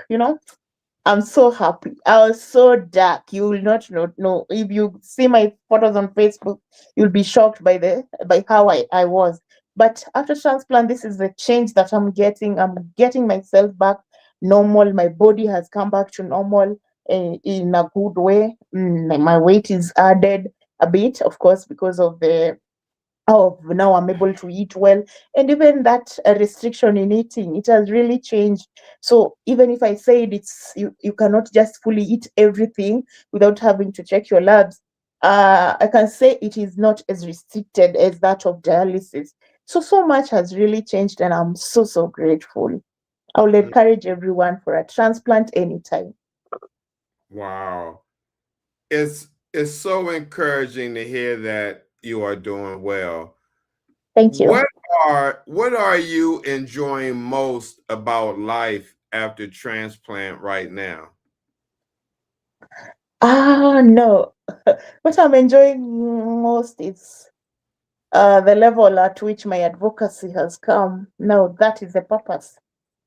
I'm so happy. I was so dark. You will not know. If you see my photos on Facebook, you'll be shocked by how I was. But after transplant, this is the change that I'm getting. I'm getting myself back normal. My body has come back to normal in a good way. My weight is added a bit, of course, because of the now I'm able to eat well. And even that restriction in eating, it has really changed. So even if I said you cannot just fully eat everything without having to check your labs, I can say it is not as restricted as that of dialysis. So much has really changed, and I'm so grateful. I will encourage everyone for a transplant anytime. Wow. It's so encouraging to hear that you are doing well. Thank you. What are you enjoying most about life after transplant right now? No. What I'm enjoying most is the level at which my advocacy has come. Now, that is the purpose.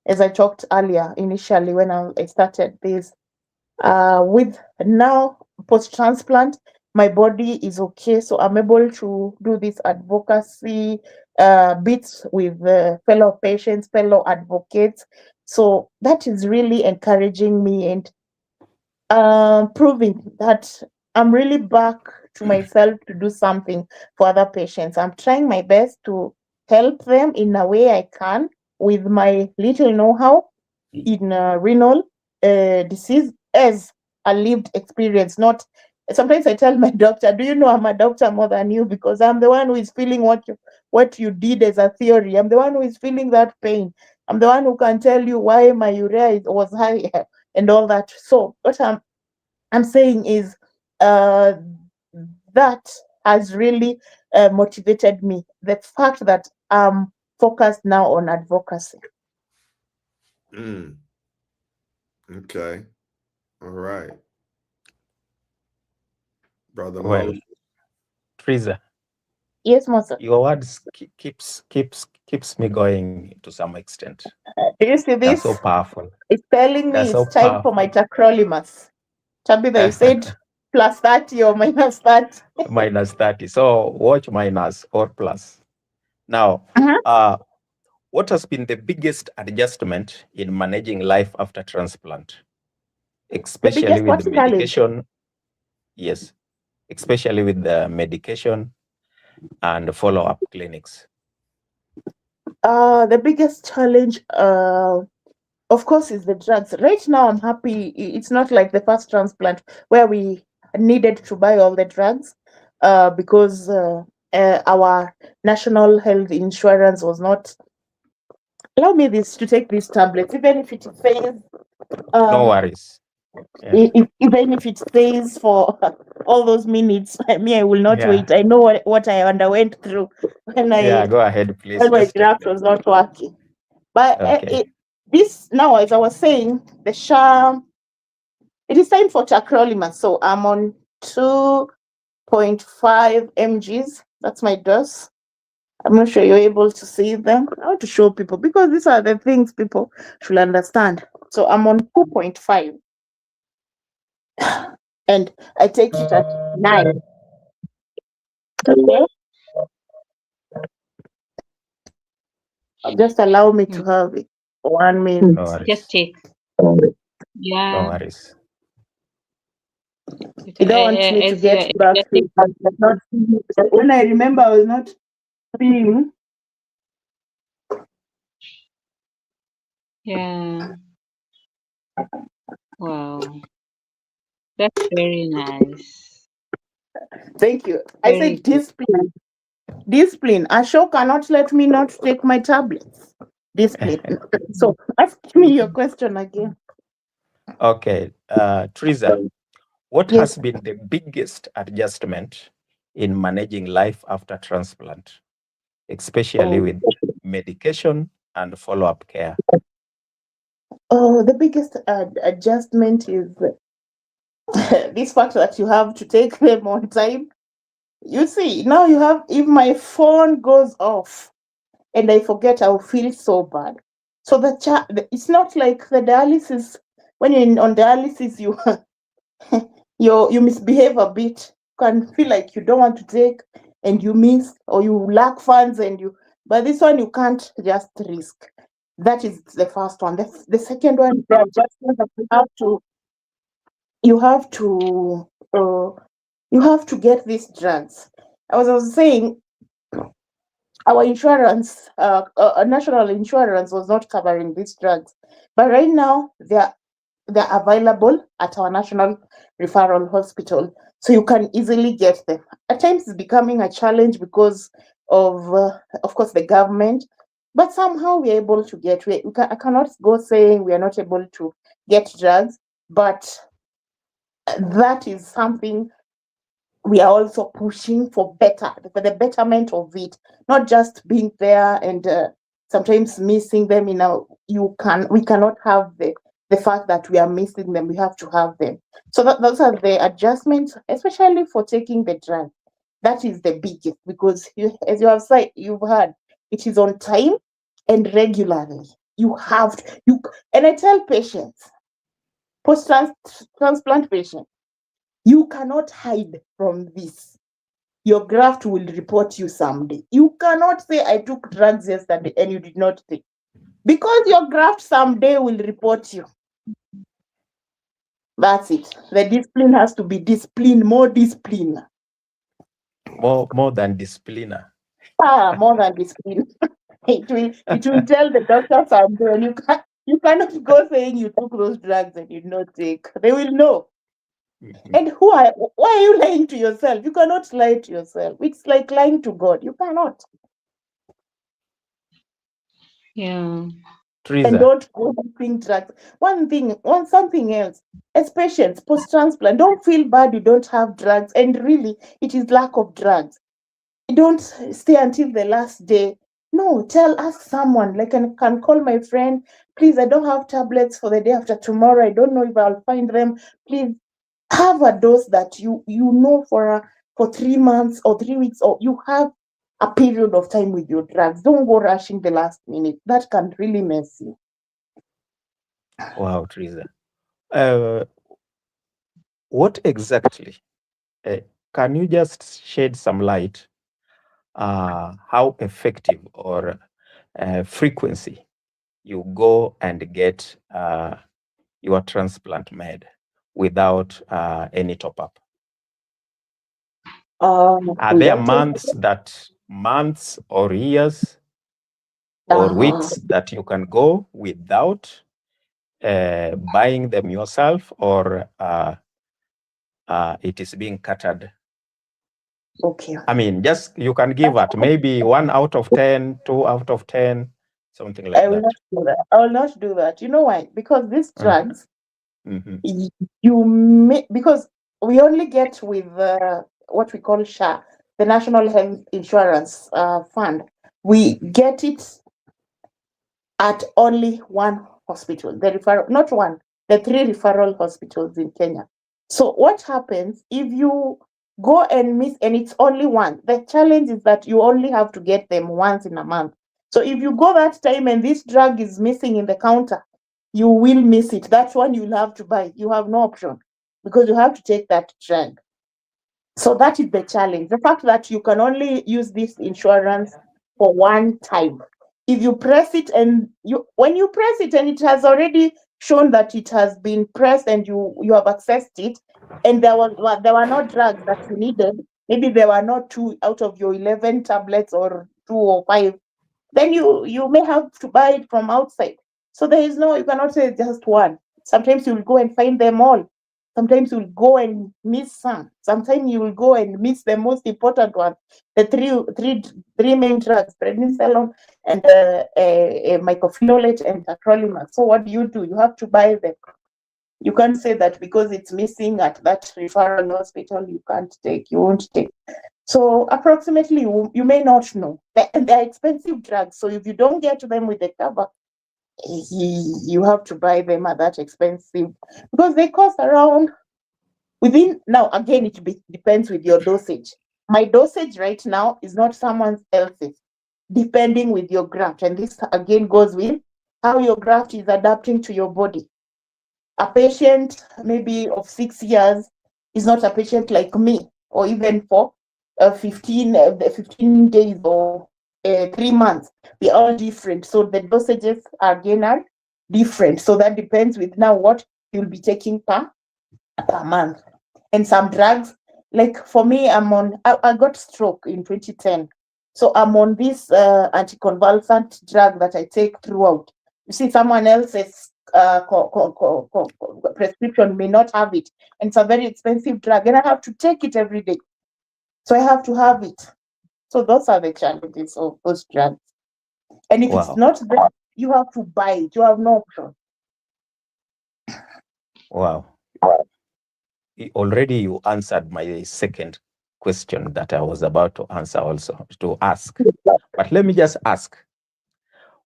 As I talked earlier, initially, when I started this, with now post transplant, my body is okay. So I'm able to do this advocacy bits with fellow patients, fellow advocates. So that is really encouraging me and proving that I'm really back to myself to do something for other patients. I'm trying my best to help them in a way I can with my little know-how in renal disease as a lived experience. Not sometimes I tell my doctor, "Do you know I'm a doctor more than you, because I'm the one who is feeling what you did as a theory. I'm the one who is feeling that pain. I'm the one who can tell you why my urea was high and all that." So what I'm saying is uh, that has really motivated me. The fact that I'm focused now on advocacy. Okay. All right. Brother Well, Moses. Trizah, Yes, Master. your words keeps keeps me going to some extent. Do you see They're this? so powerful. It's telling me They're so it's time for my tacrolimus. Tabitha, you said plus 30 or minus 30. Minus 30. So watch minus or plus. Now, what has been the biggest adjustment in managing life after transplant? Especially with the medication. Yes, especially with the medication and follow-up clinics. The biggest challenge, of course, is the drugs. Right now, I'm happy. It's not like the first transplant where we needed to buy all the drugs because our national health insurance was not allow me to take these tablets, even if it says no worries. Yeah. Even if it stays for all those minutes, I will not wait. I know what I underwent through when go ahead, please. When my graft was not working. But this now, as I was saying, the SHA, it is time for tacrolimus. So I'm on 2.5 mgs. That's my dose. I'm not sure you're able to see them. I want to show people because these are the things people should understand. So I'm on 2.5. And I take it at 9. Okay. Just allow me to have it 1 minute. No worries. Just take. Yeah. No worries. You don't want me to get back to it. When I remember I was not feeling. Yeah. Wow. That's very nice. Thank you. I said discipline. Discipline. Ashok cannot let me not take my tablets. Discipline. So ask me your question again. Okay. Trizah, what has been the biggest adjustment in managing life after transplant, especially with medication and follow-up care? The biggest adjustment is this fact that you have to take them on time. You see, now you have, if my phone goes off and I forget, I'll feel so bad. So it's not like the dialysis. When you're on dialysis, you misbehave a bit. You can feel like you don't want to take and you miss, or you lack funds but this one you can't just risk. That is the first one. The second one, the adjustment that you have to get these drugs. I was saying, our insurance, national insurance was not covering these drugs, but right now they're available at our national referral hospital, so you can easily get them. At times it's becoming a challenge because of course, the government, but somehow we're able to get. I cannot go saying we are not able to get drugs, but that is something we are also pushing for the betterment of it, not just being there and sometimes missing them. We cannot have the fact that we are missing them. We have to have them. So those are the adjustments, especially for taking the drug. That is the biggest, because as you have said, you've heard, it is on time and regularly. You have to, and I tell patients, post-transplant patients, you cannot hide from this. Your graft will report you someday. You cannot say, I took drugs yesterday and you did not take. Because your graft someday will report you. That's it. The discipline has to be discipline, more discipline. More than discipliner. More than discipline. It will tell the doctor someday. You cannot go saying you took those drugs and you did not take. They will know. And why are you lying to yourself? You cannot lie to yourself. It's like lying to God. You cannot. Yeah. Trizah. And don't go using drugs. Something else. As patients, post-transplant, don't feel bad you don't have drugs. And really, it is lack of drugs. You don't stay until the last day. No, ask someone. Like, I can call my friend. Please, I don't have tablets for the day after tomorrow. I don't know if I'll find them. Please, have a dose that you know for 3 months or 3 weeks, or you have a period of time with your drugs. Don't go rushing the last minute. That can really mess you. Wow, Trizah. What exactly? Can you just shed some light how effective or frequency you go and get your transplant made without any top-up? Are there months or years or weeks that you can go without buying them yourself, or it is being catered? Okay. I mean, just you can give it maybe 1 out of 10, 2 out of 10, something like that. Not do that. I will not do that. You know why? Because these drugs, because we only get with what we call SHA, the National Health Insurance Fund. We get it at only one hospital, the 3 referral hospitals in Kenya. So what happens if you go and miss, and it's only one? The challenge is that you only have to get them once in a month. So if you go that time and this drug is missing in the counter, you will miss it. That one you'll have to buy. You have no option because you have to take that drug. So that is the challenge. The fact that you can only use this insurance for one time. If you press it and when you press it and it has already shown that it has been pressed and you have accessed it, and there were no drugs that you needed, maybe there were not 2 out of your 11 tablets or 2 or 5, then you may have to buy it from outside. So you cannot say just one. Sometimes you will go and find them all. Sometimes you will go and miss some. Sometimes you will go and miss the most important one, the three main drugs, prednisolone and mycophenolate and tacrolimus. So what do? You have to buy them. You can't say that because it's missing at that referral hospital, you won't take. So approximately, you may not know. They're expensive drugs. So if you don't get them with the cover, you have to buy them at that expensive, because they cost around now again, it depends with your dosage. My dosage right now is not someone else's, depending with your graft. And this again goes with how your graft is adapting to your body. A patient maybe of 6 years is not a patient like me, or even for 15 days or 3 months. They're all different. So the dosages are different. So that depends with now what you'll be taking per month. And some drugs, like for me, I got stroke in 2010. So I'm on this anticonvulsant drug that I take throughout. You see, someone else's prescription may not have it, and it's a very expensive drug, and I have to take it every day. So I have to have it. So those are the challenges of those drugs. And if it's not there, you have to buy it. You have no option. Wow. Already you answered my second question that I was about to ask. But let me just ask,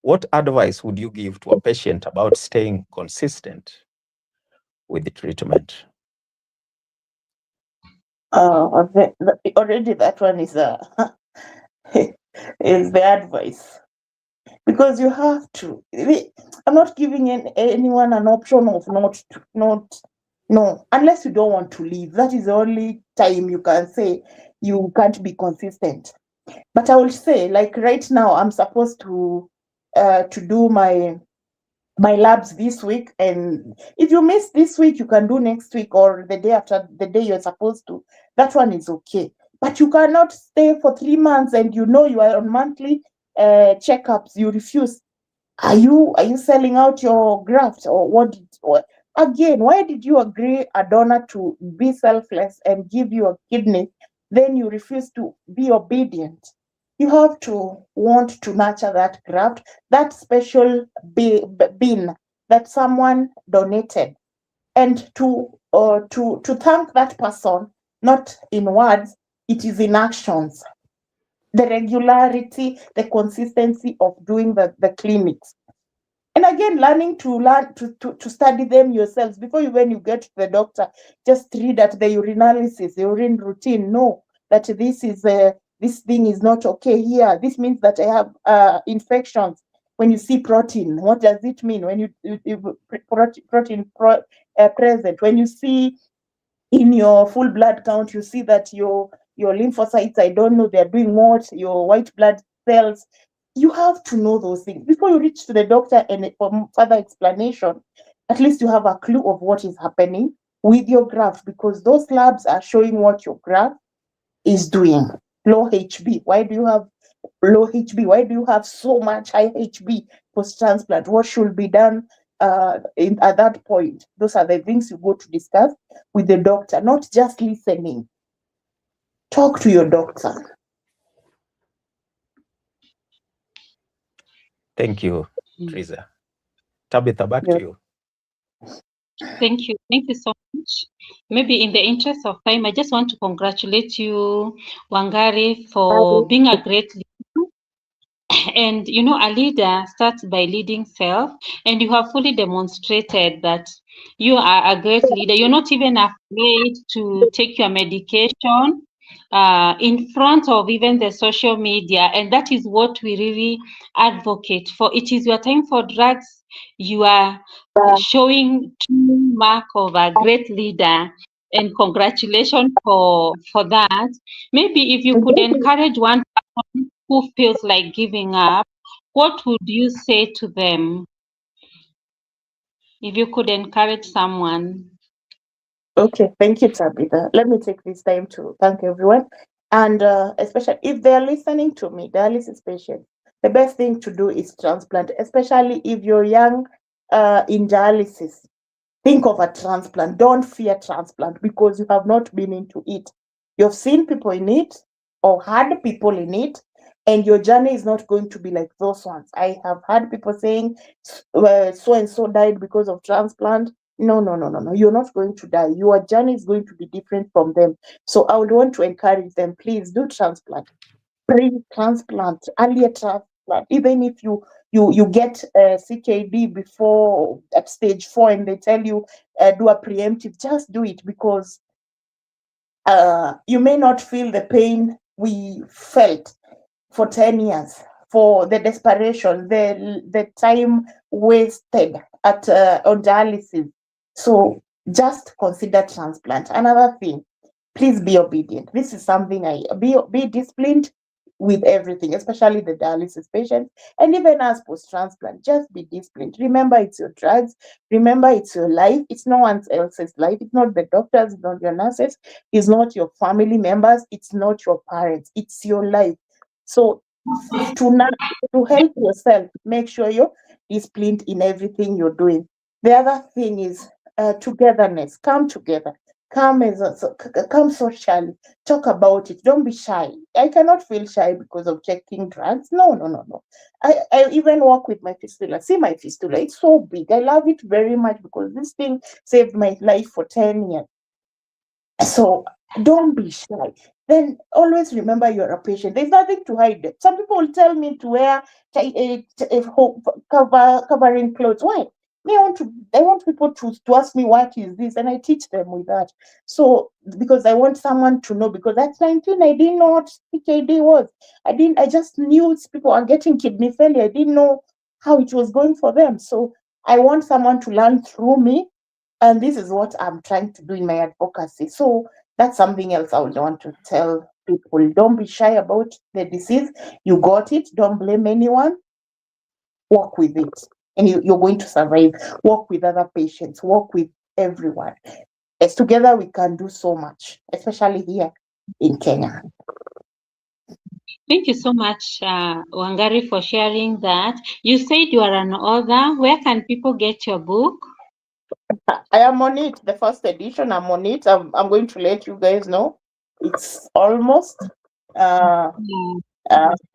what advice would you give to a patient about staying consistent with the treatment? Already that one is is the advice, because you have to. I'm not giving anyone an option of no, unless you don't want to leave. That is the only time you can say you can't be consistent. But I will say, like right now, I'm supposed to do my labs this week, and if you miss this week, you can do next week or the day after the day you're supposed to. That one is okay. But you cannot stay for 3 months and you are on monthly checkups. You refuse. Are you selling out your graft, or what? Again, why did you agree a donor to be selfless and give you a kidney, then you refuse to be obedient? You have to want to nurture that graft, that special bin that someone donated, and to thank that person, not in words, it is in actions. The regularity, the consistency of doing the clinics. And again, learning to study them yourselves before when you get to the doctor. Just read at the urinalysis, the urine routine. Know that this is this thing is not okay here. This means that I have infections. When you see protein, what does it mean? When you protein present, when you see in your full blood count, you see that your lymphocytes, I don't know, they're doing what, your white blood cells. You have to know those things before you reach to the doctor and for further explanation. At least you have a clue of what is happening with your graft, because those labs are showing what your graft is doing. Low HB. Why do you have low HB? Why do you have so much high HB post-transplant? What should be done at that point? Those are the things you go to discuss with the doctor, not just listening. Talk to your doctor. Thank you, Trizah. Tabitha, back to you. Thank you. Thank you so much. Maybe in the interest of time, I just want to congratulate you, Wangare, for being a great leader. And, you know, a leader starts by leading self, and you have fully demonstrated that you are a great leader. You're not even afraid to take your medication in front of even the social media. And that is what we really advocate for. It is your time for drugs. You are showing true mark of a great leader, and congratulations for that. Maybe if you could encourage one person who feels like giving up, what would you say to them? If you could encourage someone. Okay, thank you, Tabitha. Let me take this time to thank everyone, and especially if they're listening to me, dialysis patients. The best thing to do is transplant, especially if you're young in dialysis. Think of a transplant. Don't fear transplant because you have not been into it. You've seen people in it or had people in it, and your journey is not going to be like those ones. I have had people saying, so and so died because of transplant. No. You're not going to die. Your journey is going to be different from them. So I would want to encourage them, please do transplant. Pre-transplant, earlier transplant, even if you get CKD before at stage 4 and they tell you do a preemptive, just do it, because you may not feel the pain we felt for 10 years, for the desperation, the time wasted at on dialysis. So just consider transplant. Another thing, please be obedient. This is something be disciplined with everything, especially the dialysis patients, and even us post-transplant. Just be disciplined. Remember, it's your drugs. Remember, it's your life. It's no one else's life. It's not the doctors, it's not your nurses, it's not your family members, it's not your parents. It's your life. So to help yourself, make sure you're disciplined in everything you're doing. The other thing is togetherness. Come together. Come socially. Talk about it. Don't be shy. I cannot feel shy because of checking drugs. No. I even work with my fistula. See my fistula. It's so big. I love it very much because this thing saved my life for 10 years. So don't be shy. Then always remember you're a patient. There's nothing to hide. Some people will tell me to wear covering clothes. Why? I want people to ask me what is this, and I teach them with that. So because I want someone to know, because at 19 I didn't know what CKD was. I just knew people are getting kidney failure. I didn't know how it was going for them. So I want someone to learn through me. And this is what I'm trying to do in my advocacy. So that's something else I would want to tell people. Don't be shy about the disease. You got it. Don't blame anyone. Work with it. And you're going to survive. Work with other patients. Work with everyone. As together, we can do so much, especially here in Kenya. Thank you so much, Wangare, for sharing that. You said you are an author. Where can people get your book? I am on it. The first edition, I'm on it. I'm going to let you guys know. It's almost. I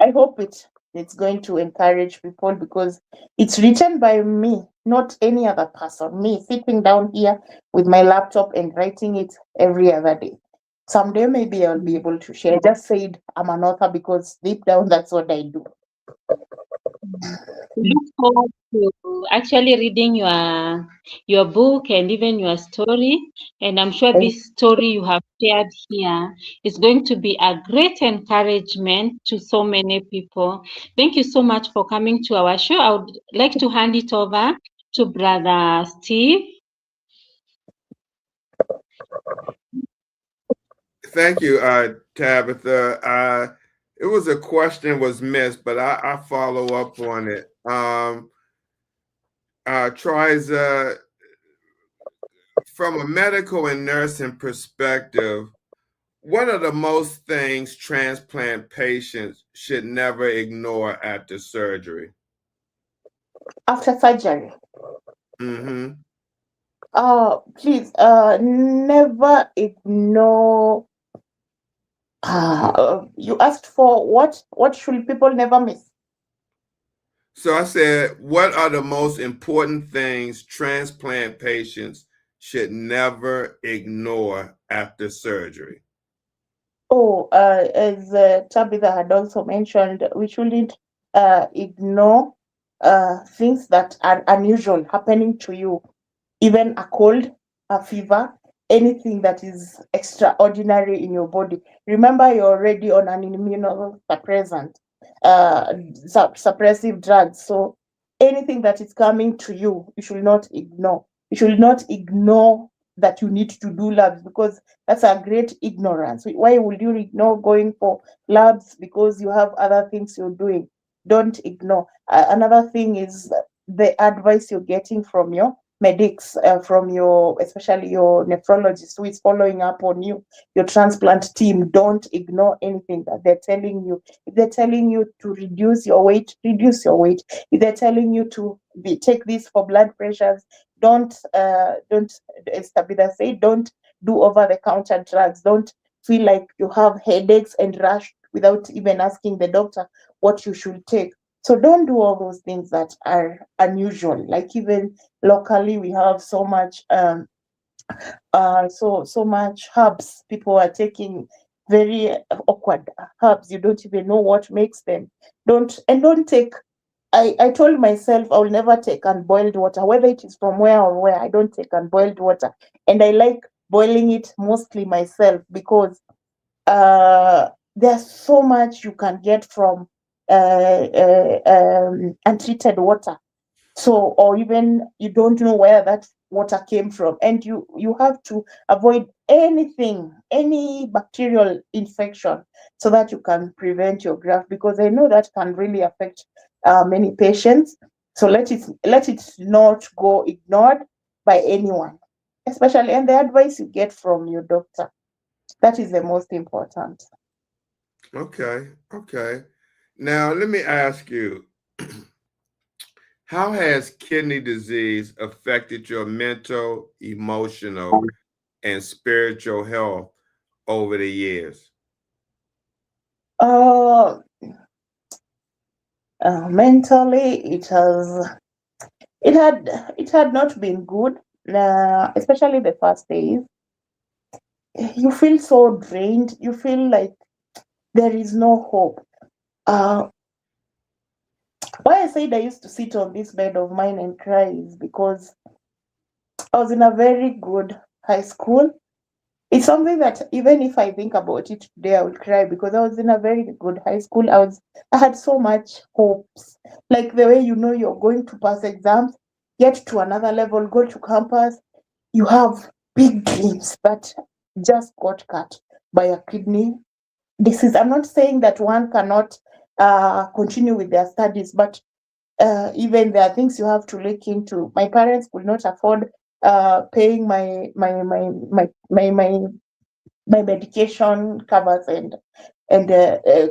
hope it's going to encourage people because it's written by me, not any other person. Me sitting down here with my laptop and writing it every other day. Someday maybe I'll be able to share. I just said I'm an author because deep down that's what I do. look forward to actually reading your book and even your story. And I'm sure this story you have shared here is going to be a great encouragement to so many people. Thank you so much for coming to our show. I would like to hand it over to Brother Steve. Thank you, Tabitha. It was a question was missed, but I follow up on it. Trizah, from a medical and nursing perspective, what are the most things transplant patients should never ignore after surgery? After surgery? Mm-hmm. Please, never ignore. You asked for what should people never miss? So I said, what are the most important things transplant patients should never ignore after surgery? Oh, as Tabitha had also mentioned, we shouldn't ignore things that are unusual happening to you, even a cold, a fever, anything that is extraordinary in your body. Remember, you're already on an immunosuppressant, suppressive drugs. So anything that is coming to you, you should not ignore. You should not ignore that you need to do labs, because that's a great ignorance. Why would you ignore going for labs because you have other things you're doing? Don't ignore. Another thing is the advice you're getting from your medics, from your, especially your nephrologist who is following up on you, your transplant team. Don't ignore anything that they're telling you. If they're telling you to reduce your weight, reduce your weight. If they're telling you to take this for blood pressures, don't, as Tabitha said, don't do over-the-counter drugs. Don't feel like you have headaches and rush without even asking the doctor what you should take. So don't do all those things that are unusual. Like even locally, we have so much, so much herbs. People are taking very awkward herbs. You don't even know what makes them. Don't take. I told myself I will never take unboiled water, whether it is from where or where. I don't take unboiled water, and I like boiling it mostly myself, because there's so much you can get from untreated water. So, or even you don't know where that water came from, and you have to avoid anything, any bacterial infection, so that you can prevent your graft, because I know that can really affect many patients. So let it not go ignored by anyone, especially, and the advice you get from your doctor. That is the most important. Okay. Now let me ask you, how has kidney disease affected your mental, emotional, and spiritual health over the years? Mentally, it had not been good, especially the first days. You feel so drained. You feel like there is no hope. Why I said I used to sit on this bed of mine and cry is because I was in a very good high school. It's something that even if I think about it today, I would cry, because I was in a very good high school. I had so much hopes. Like the way you're going to pass exams, get to another level, go to campus, you have big dreams that just got cut by a kidney disease. I'm not saying that one cannot continue with their studies, but even there are things you have to look into. My parents could not afford paying my medication covers and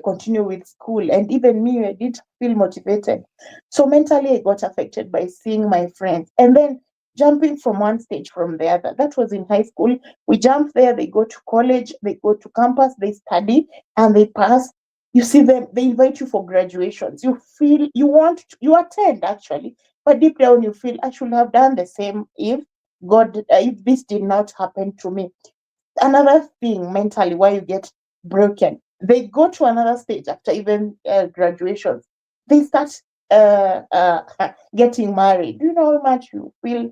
continue with school. And even me, I didn't feel motivated. So mentally, I got affected by seeing my friends, and then jumping from one stage from the other. That was in high school. We jump there, they go to college, they go to campus, they study, and they pass. You see them, they invite you for graduations. You feel you attend actually, but deep down you feel I should have done the same if this did not happen to me. Another thing mentally why you get broken, they go to another stage after even graduations. They start getting married. Do you know how much you feel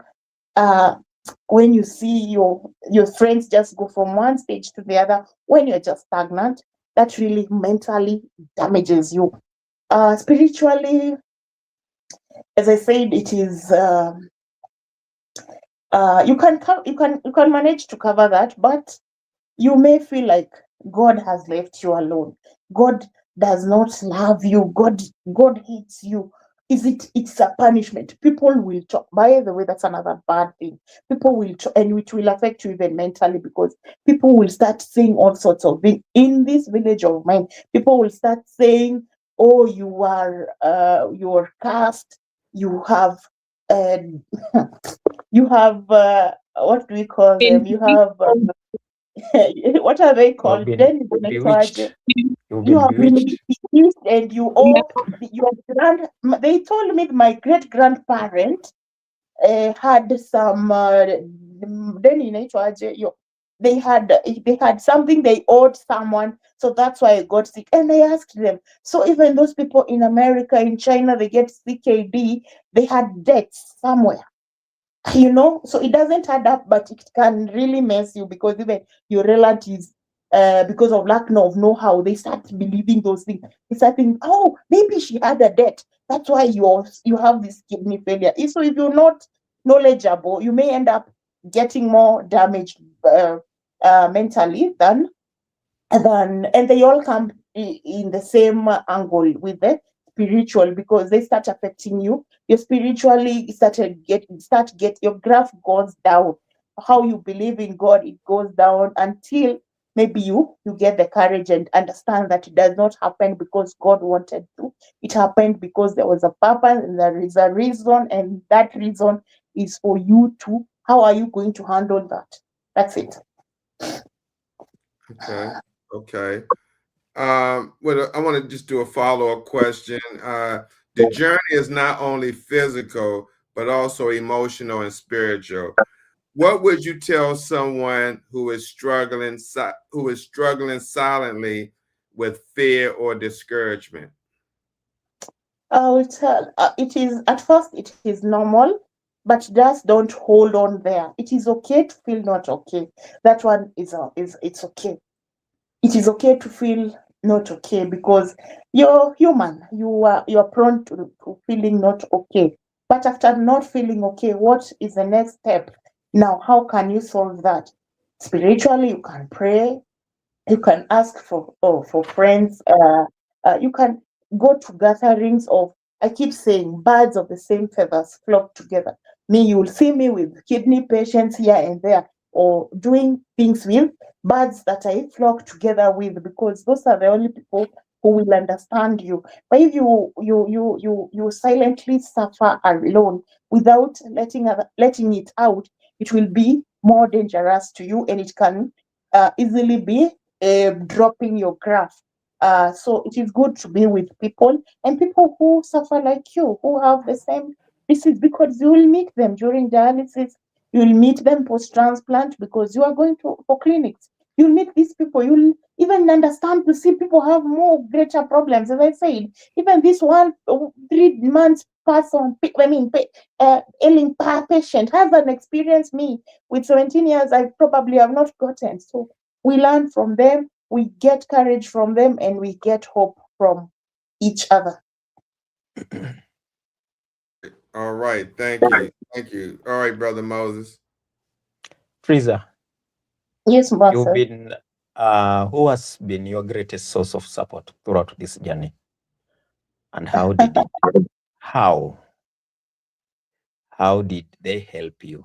when you see your friends just go from one stage to the other when you're just stagnant? That really mentally damages you. Spiritually, as I said, it is you can manage to cover that, but you may feel like God has left you alone. God does not love you. God hates you. It's a punishment. People will talk. By the way, that's another bad thing. People will talk, and it will affect you even mentally, because people will start saying all sorts of things. In this village of mine, people will start saying, oh, you're cursed, you have you have what do we call them? You have what are they called? Then bewitched. You have been bewitched, and you owe your they told me my great grandparent had some then they had something they owed someone, so that's why I got sick. And I asked them, so even those people in America, in China, they get CKD, they had debts somewhere, so it doesn't add up, but it can really mess you, because even your relatives, because of lack of know-how, they start believing those things. They start thinking, oh, maybe she had a debt, that's why you have this kidney failure. So if you're not knowledgeable, you may end up getting more damaged mentally than, and they all come in the same angle with the spiritual, because they start affecting you. Your spiritually your graph goes down. How you believe in God, it goes down, until maybe you get the courage and understand that it does not happen because God wanted to. It happened because there was a purpose and there is a reason, and that reason is for you to. How are you going to handle that? That's it. Okay. Well, I want to just do a follow-up question. The journey is not only physical, but also emotional and spiritual. What would you tell someone who is struggling silently with fear or discouragement? I will tell. It is at first it is normal, but just don't hold on there. It is okay to feel not okay. That one is it's okay. It is okay to feel not okay, because you're human. You're prone to feeling not okay. But after not feeling okay, what is the next step? Now, how can you solve that? Spiritually, you can pray. You can ask for friends. You can go to gatherings of. I keep saying, birds of the same feathers flock together. You will see me with kidney patients here and there, or doing things with birds that I flock together with, because those are the only people who will understand you. But if you silently suffer alone without letting it out, it will be more dangerous to you, and it can easily be dropping your graph. So it is good to be with people, and people who suffer like you, who have the same disease, because you will meet them during dialysis, you will meet them post-transplant, because you are going for clinics. You'll meet these people, you'll even understand to see people have more greater problems. As I said, even this 3 months person, ailing patient has an experience me with 17 years I probably have not gotten. So we learn from them, we get courage from them, and we get hope from each other. All right. Thank you. All right, Brother Moses. Trizah. Yes, Master. You've been, who has been your greatest source of support throughout this journey? And how did it, how did they help you?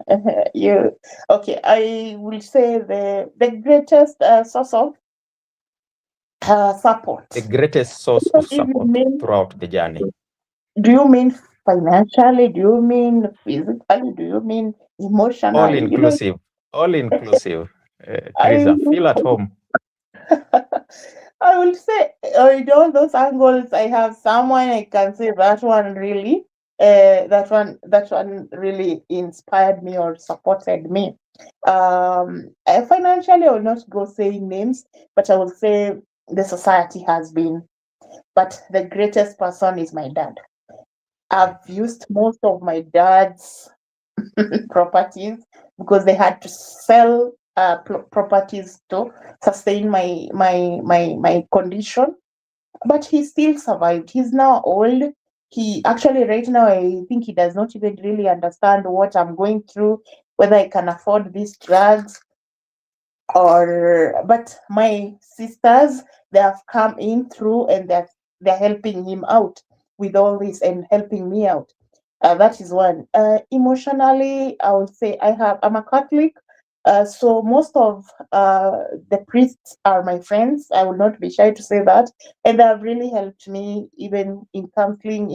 Okay, I will say the greatest source of support. The greatest source of support throughout the journey. Do you mean financially? Do you mean physically? Do you mean emotionally? All inclusive. All inclusive. Trizah, feel at home. I will say, in all those angles, I have someone I can say that one really, that one really inspired me or supported me. Financially, I will not go saying names, but I will say the society has been but the greatest person is my dad. I've used most of my dad's properties because they had to sell properties to sustain my condition. But he still survived. He's now old. He actually, right now, I think he does not even really understand what I'm going through, whether I can afford these drugs but my sisters, they have come in through and they're helping him out with all this and helping me out. That is one. Emotionally, I would say I'm a Catholic, so most of the priests are my friends. I will not be shy to say that, and they have really helped me even in counseling.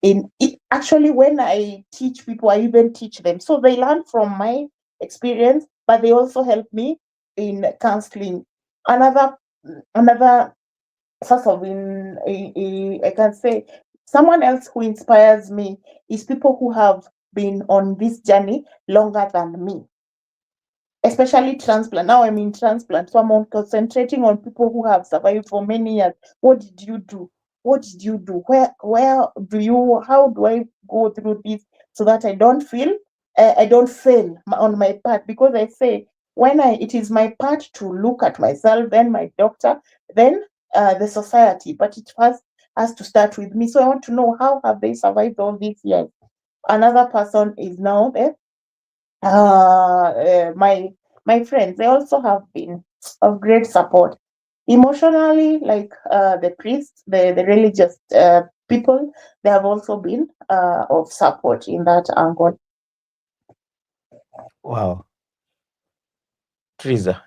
In it, actually, when I teach people, I even teach them, so they learn from my experience, but they also help me in counseling. Another sort of I can say someone else who inspires me is people who have been on this journey longer than me, especially transplant. Now I'm in transplant, so I'm concentrating on people who have survived for many years. What did you do? What did you do? How do I go through this so that I don't fail on my part? Because I say it is my part to look at myself, then my doctor, then the society, but it first has to start with me. So I want to know, how have they survived all these years? Another person is now there. My friends, they also have been of great support emotionally, like the priests, the religious people. They have also been of support in that angle. Wow. Trizah,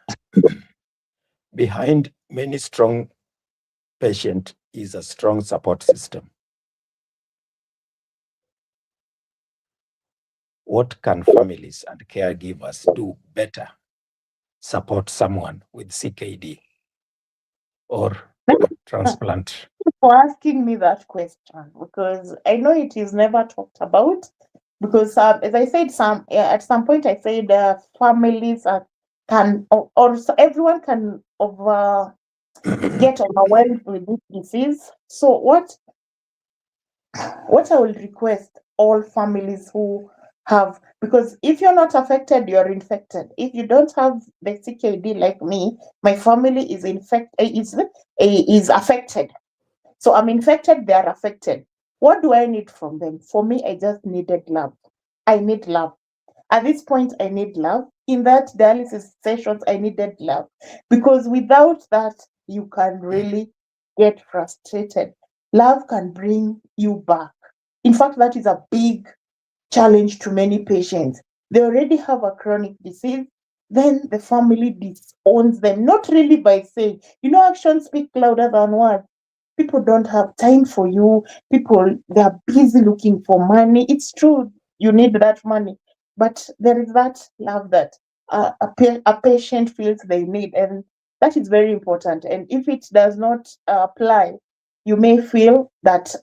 behind many strong patient is a strong support system. What can families and caregivers do better support someone with CKD or transplant? For asking me that question, because I know it is never talked about. Because as I said, at some point I said families everyone can get overwhelmed with this disease. So what I will request all families who have, because if you're not affected, you're infected. If you don't have the CKD like me, my family is affected. So I'm infected, they are affected. What do I need from them? For me, I just needed love. I need love. At this point, I need love. In that dialysis sessions, I needed love. Because without that, you can really get frustrated. Love can bring you back. In fact, that is a big challenge to many patients. They already have a chronic disease, then the family disowns them, not really by saying, actions speak louder than words. People don't have time for you. They are busy looking for money. It's true, you need that money, but there is that love that a patient feels they need, and that is very important. And if it does not apply, you may feel that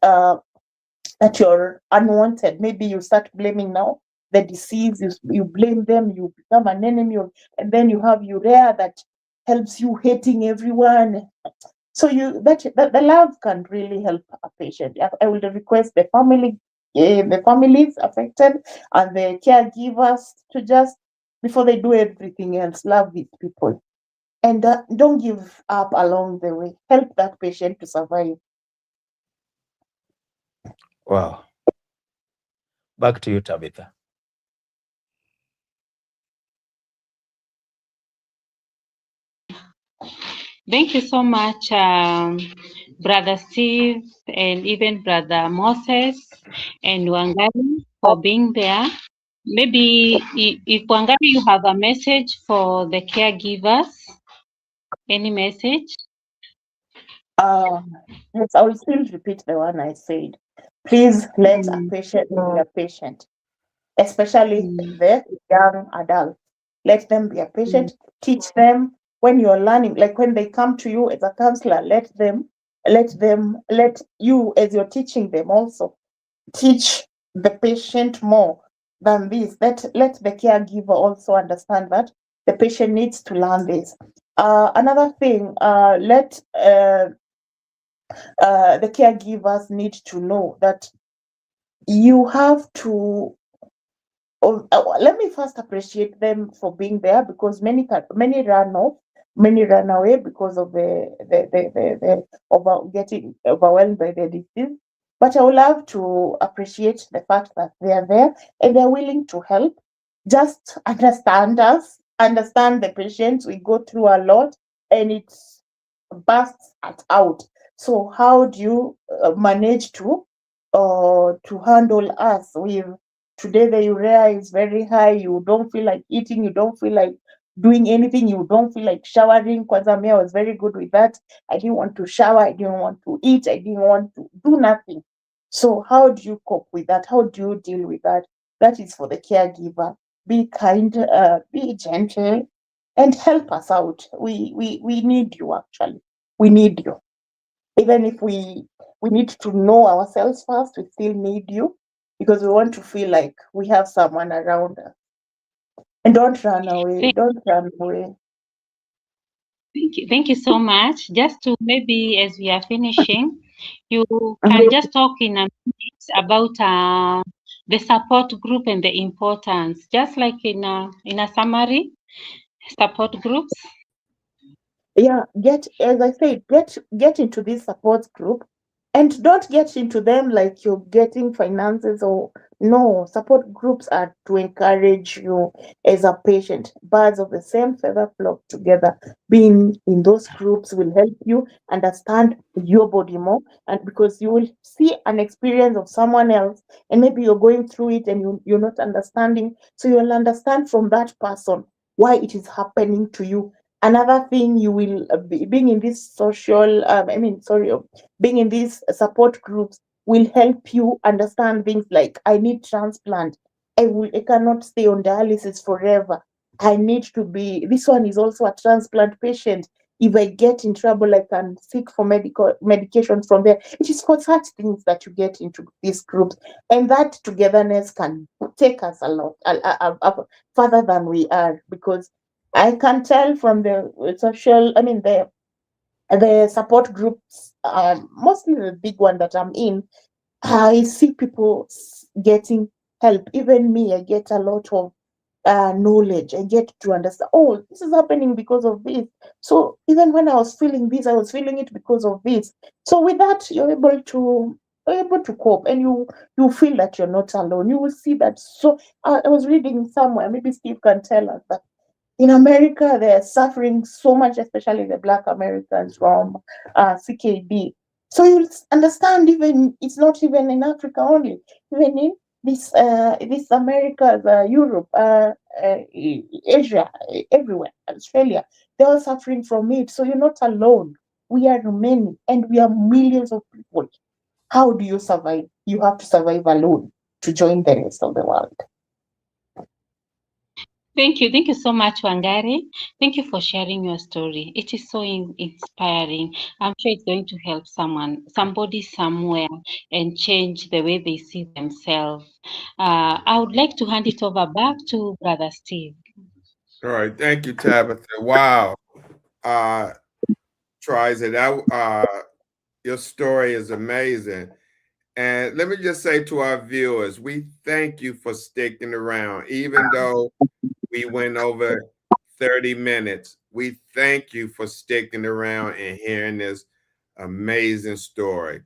you're unwanted. Maybe you start blaming now the disease, you blame them, you become an enemy and then you have urea that helps you hating everyone. So the love can really help a patient. I will request the families affected and the caregivers to just, before they do everything else, love these people. And don't give up along the way. Help that patient to survive. Wow. Back to you, Tabitha. Thank you so much, Brother Steve, and even Brother Moses and Wangare for being there. Maybe if Wangare, you have a message for the caregivers, any message? Yes, I will still repeat the one I said. Please let a patient be a patient, especially the young adults. Let them be a patient. Teach them when you're learning, like when they come to you as a counselor, let you, as you're teaching them, also teach the patient more than this. Let the caregiver also understand that the patient needs to learn this. Another thing, let the caregivers need to know that you have to. Let me first appreciate them for being there, because many run off, many run away because of the getting overwhelmed by the disease. But I would love to appreciate the fact that they are there and they're willing to help. Just understand us, understand the patients. We go through a lot and it's bursts out. So how do you manage to handle us with today the urea is very high, you don't feel like eating, you don't feel like doing anything, you don't feel like showering. Kwanzaa me, I was very good with that. I didn't want to shower, I didn't want to eat, I didn't want to do nothing. So how do you cope with that? How do you deal with that? That is for the caregiver. Be kind, be gentle, and help us out. We need you, actually. We need you. Even if we need to know ourselves first, we still need you, because we want to feel like we have someone around us. And don't run away. Don't run away. Thank you so much. Just to maybe, as we are finishing, you can just talk in a minute about the support group and the importance, just like in a summary, support groups. Yeah, as I said, get into this support group, and don't get into them like you're getting finances or no. Support groups are to encourage you as a patient. Birds of the same feather flock together. Being in those groups will help you understand your body more, and because you will see an experience of someone else, and maybe you're going through it and you're not understanding, so you'll understand from that person why it is happening to you. Another thing, you will being in this social, being in these support groups will help you understand things like, I need transplant. I cannot stay on dialysis forever. I need to be. This one is also a transplant patient. If I get in trouble, I can seek for medications from there. It is for such things that you get into these groups, and that togetherness can take us a lot further than we are, because I can tell from the the support groups, mostly the big one that I'm in, I see people getting help. Even me, I get a lot of knowledge. I get to understand, oh, this is happening because of this. So even when I was feeling this, I was feeling it because of this. So with that, you're able to cope, and you feel that you're not alone. You will see that. So I was reading somewhere, maybe Steve can tell us, that in America, they're suffering so much, especially the Black Americans, from CKD. So you understand, even it's not even in Africa only, even in this America, Europe, Asia, everywhere, Australia, they're all suffering from it. So you're not alone. We are many, and we are millions of people. How do you survive? You have to survive alone to join the rest of the world. Thank you so much, Wangare. Thank you for sharing your story. It is so inspiring. I'm sure it's going to help somebody somewhere, and change the way they see themselves. I would like to hand it over back to Brother Steve. All right, thank you, Tabitha. Wow, Trizah, your story is amazing. And let me just say to our viewers, we thank you for sticking around, even though we went over 30 minutes. We thank you for sticking around and hearing this amazing story.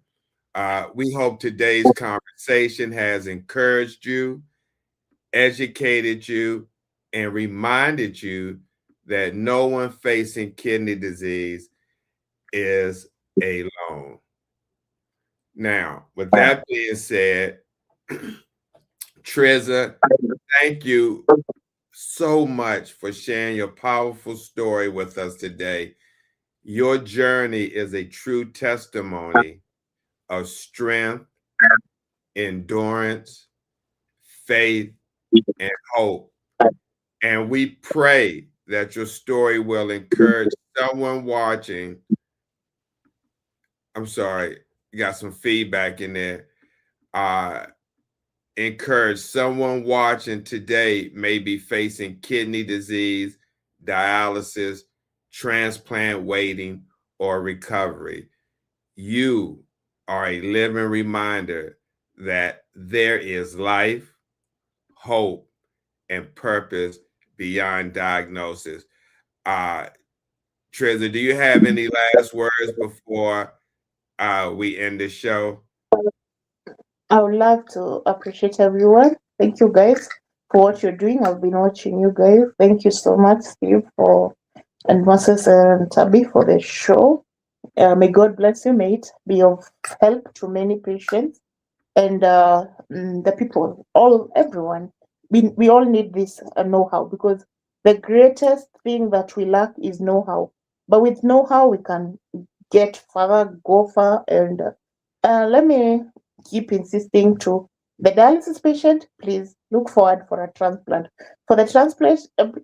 We hope today's conversation has encouraged you, educated you, and reminded you that no one facing kidney disease is alone. Now, with that being said, Trizah, thank you so much for sharing your powerful story with us today. Your journey is a true testimony of strength, endurance, faith, and hope. And we pray that your story will encourage someone watching. I'm sorry, you got some feedback in there. Encourage someone watching today may be facing kidney disease, dialysis, transplant waiting, or recovery. you are a living reminder that there is life, hope, and purpose beyond diagnosis. Trizah, do you have any last words before we end the show? I would love to appreciate everyone. Thank you guys for what you're doing. I've been watching you guys. Thank you so much, Steve, and Moses and Tabi for the show. May God bless you. May it be of help to many patients and the people, everyone. We all need this know-how, because the greatest thing that we lack is know-how. But with know-how, we can get further, go far. And let me keep insisting to the dialysis patient, please look forward for a transplant. For the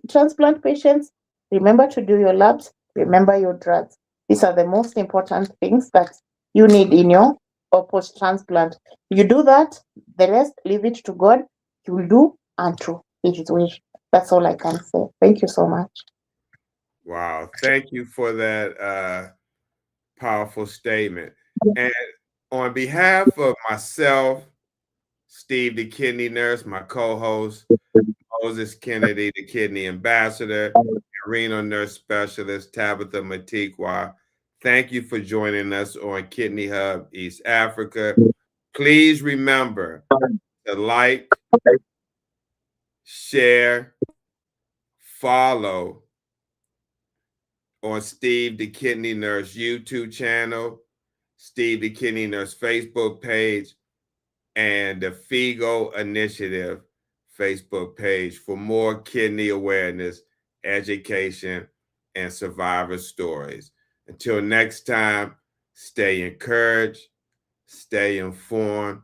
transplant patients, remember to do your labs, remember your drugs. These are the most important things that you need in your or post-transplant. You do that, the rest, leave it to God. He will do unto his wish. That's all I can say. Thank you so much. Wow. Thank you for that powerful statement. And on behalf of myself, Steve the Kidney Nurse, my co-host, Moses Kennedy, the Kidney Ambassador, and Renal Nurse Specialist, Tabitha Matekwa, thank you for joining us on Kidney Hub East Africa. Please remember to like, share, follow on Steve the Kidney Nurse YouTube channel, Steve the Kidney Nurse Facebook page, and the FIGO Initiative Facebook page for more kidney awareness, education, and survivor stories. Until next time, stay encouraged, stay informed,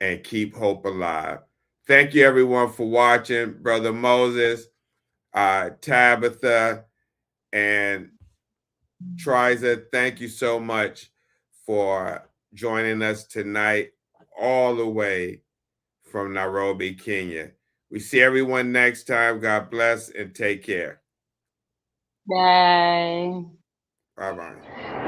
and keep hope alive. Thank you, everyone, for watching. Brother Moses, Tabitha, and Trizah, thank you so much for joining us tonight, all the way from Nairobi, Kenya. We see everyone next time. God bless and take care. Bye. Bye-bye.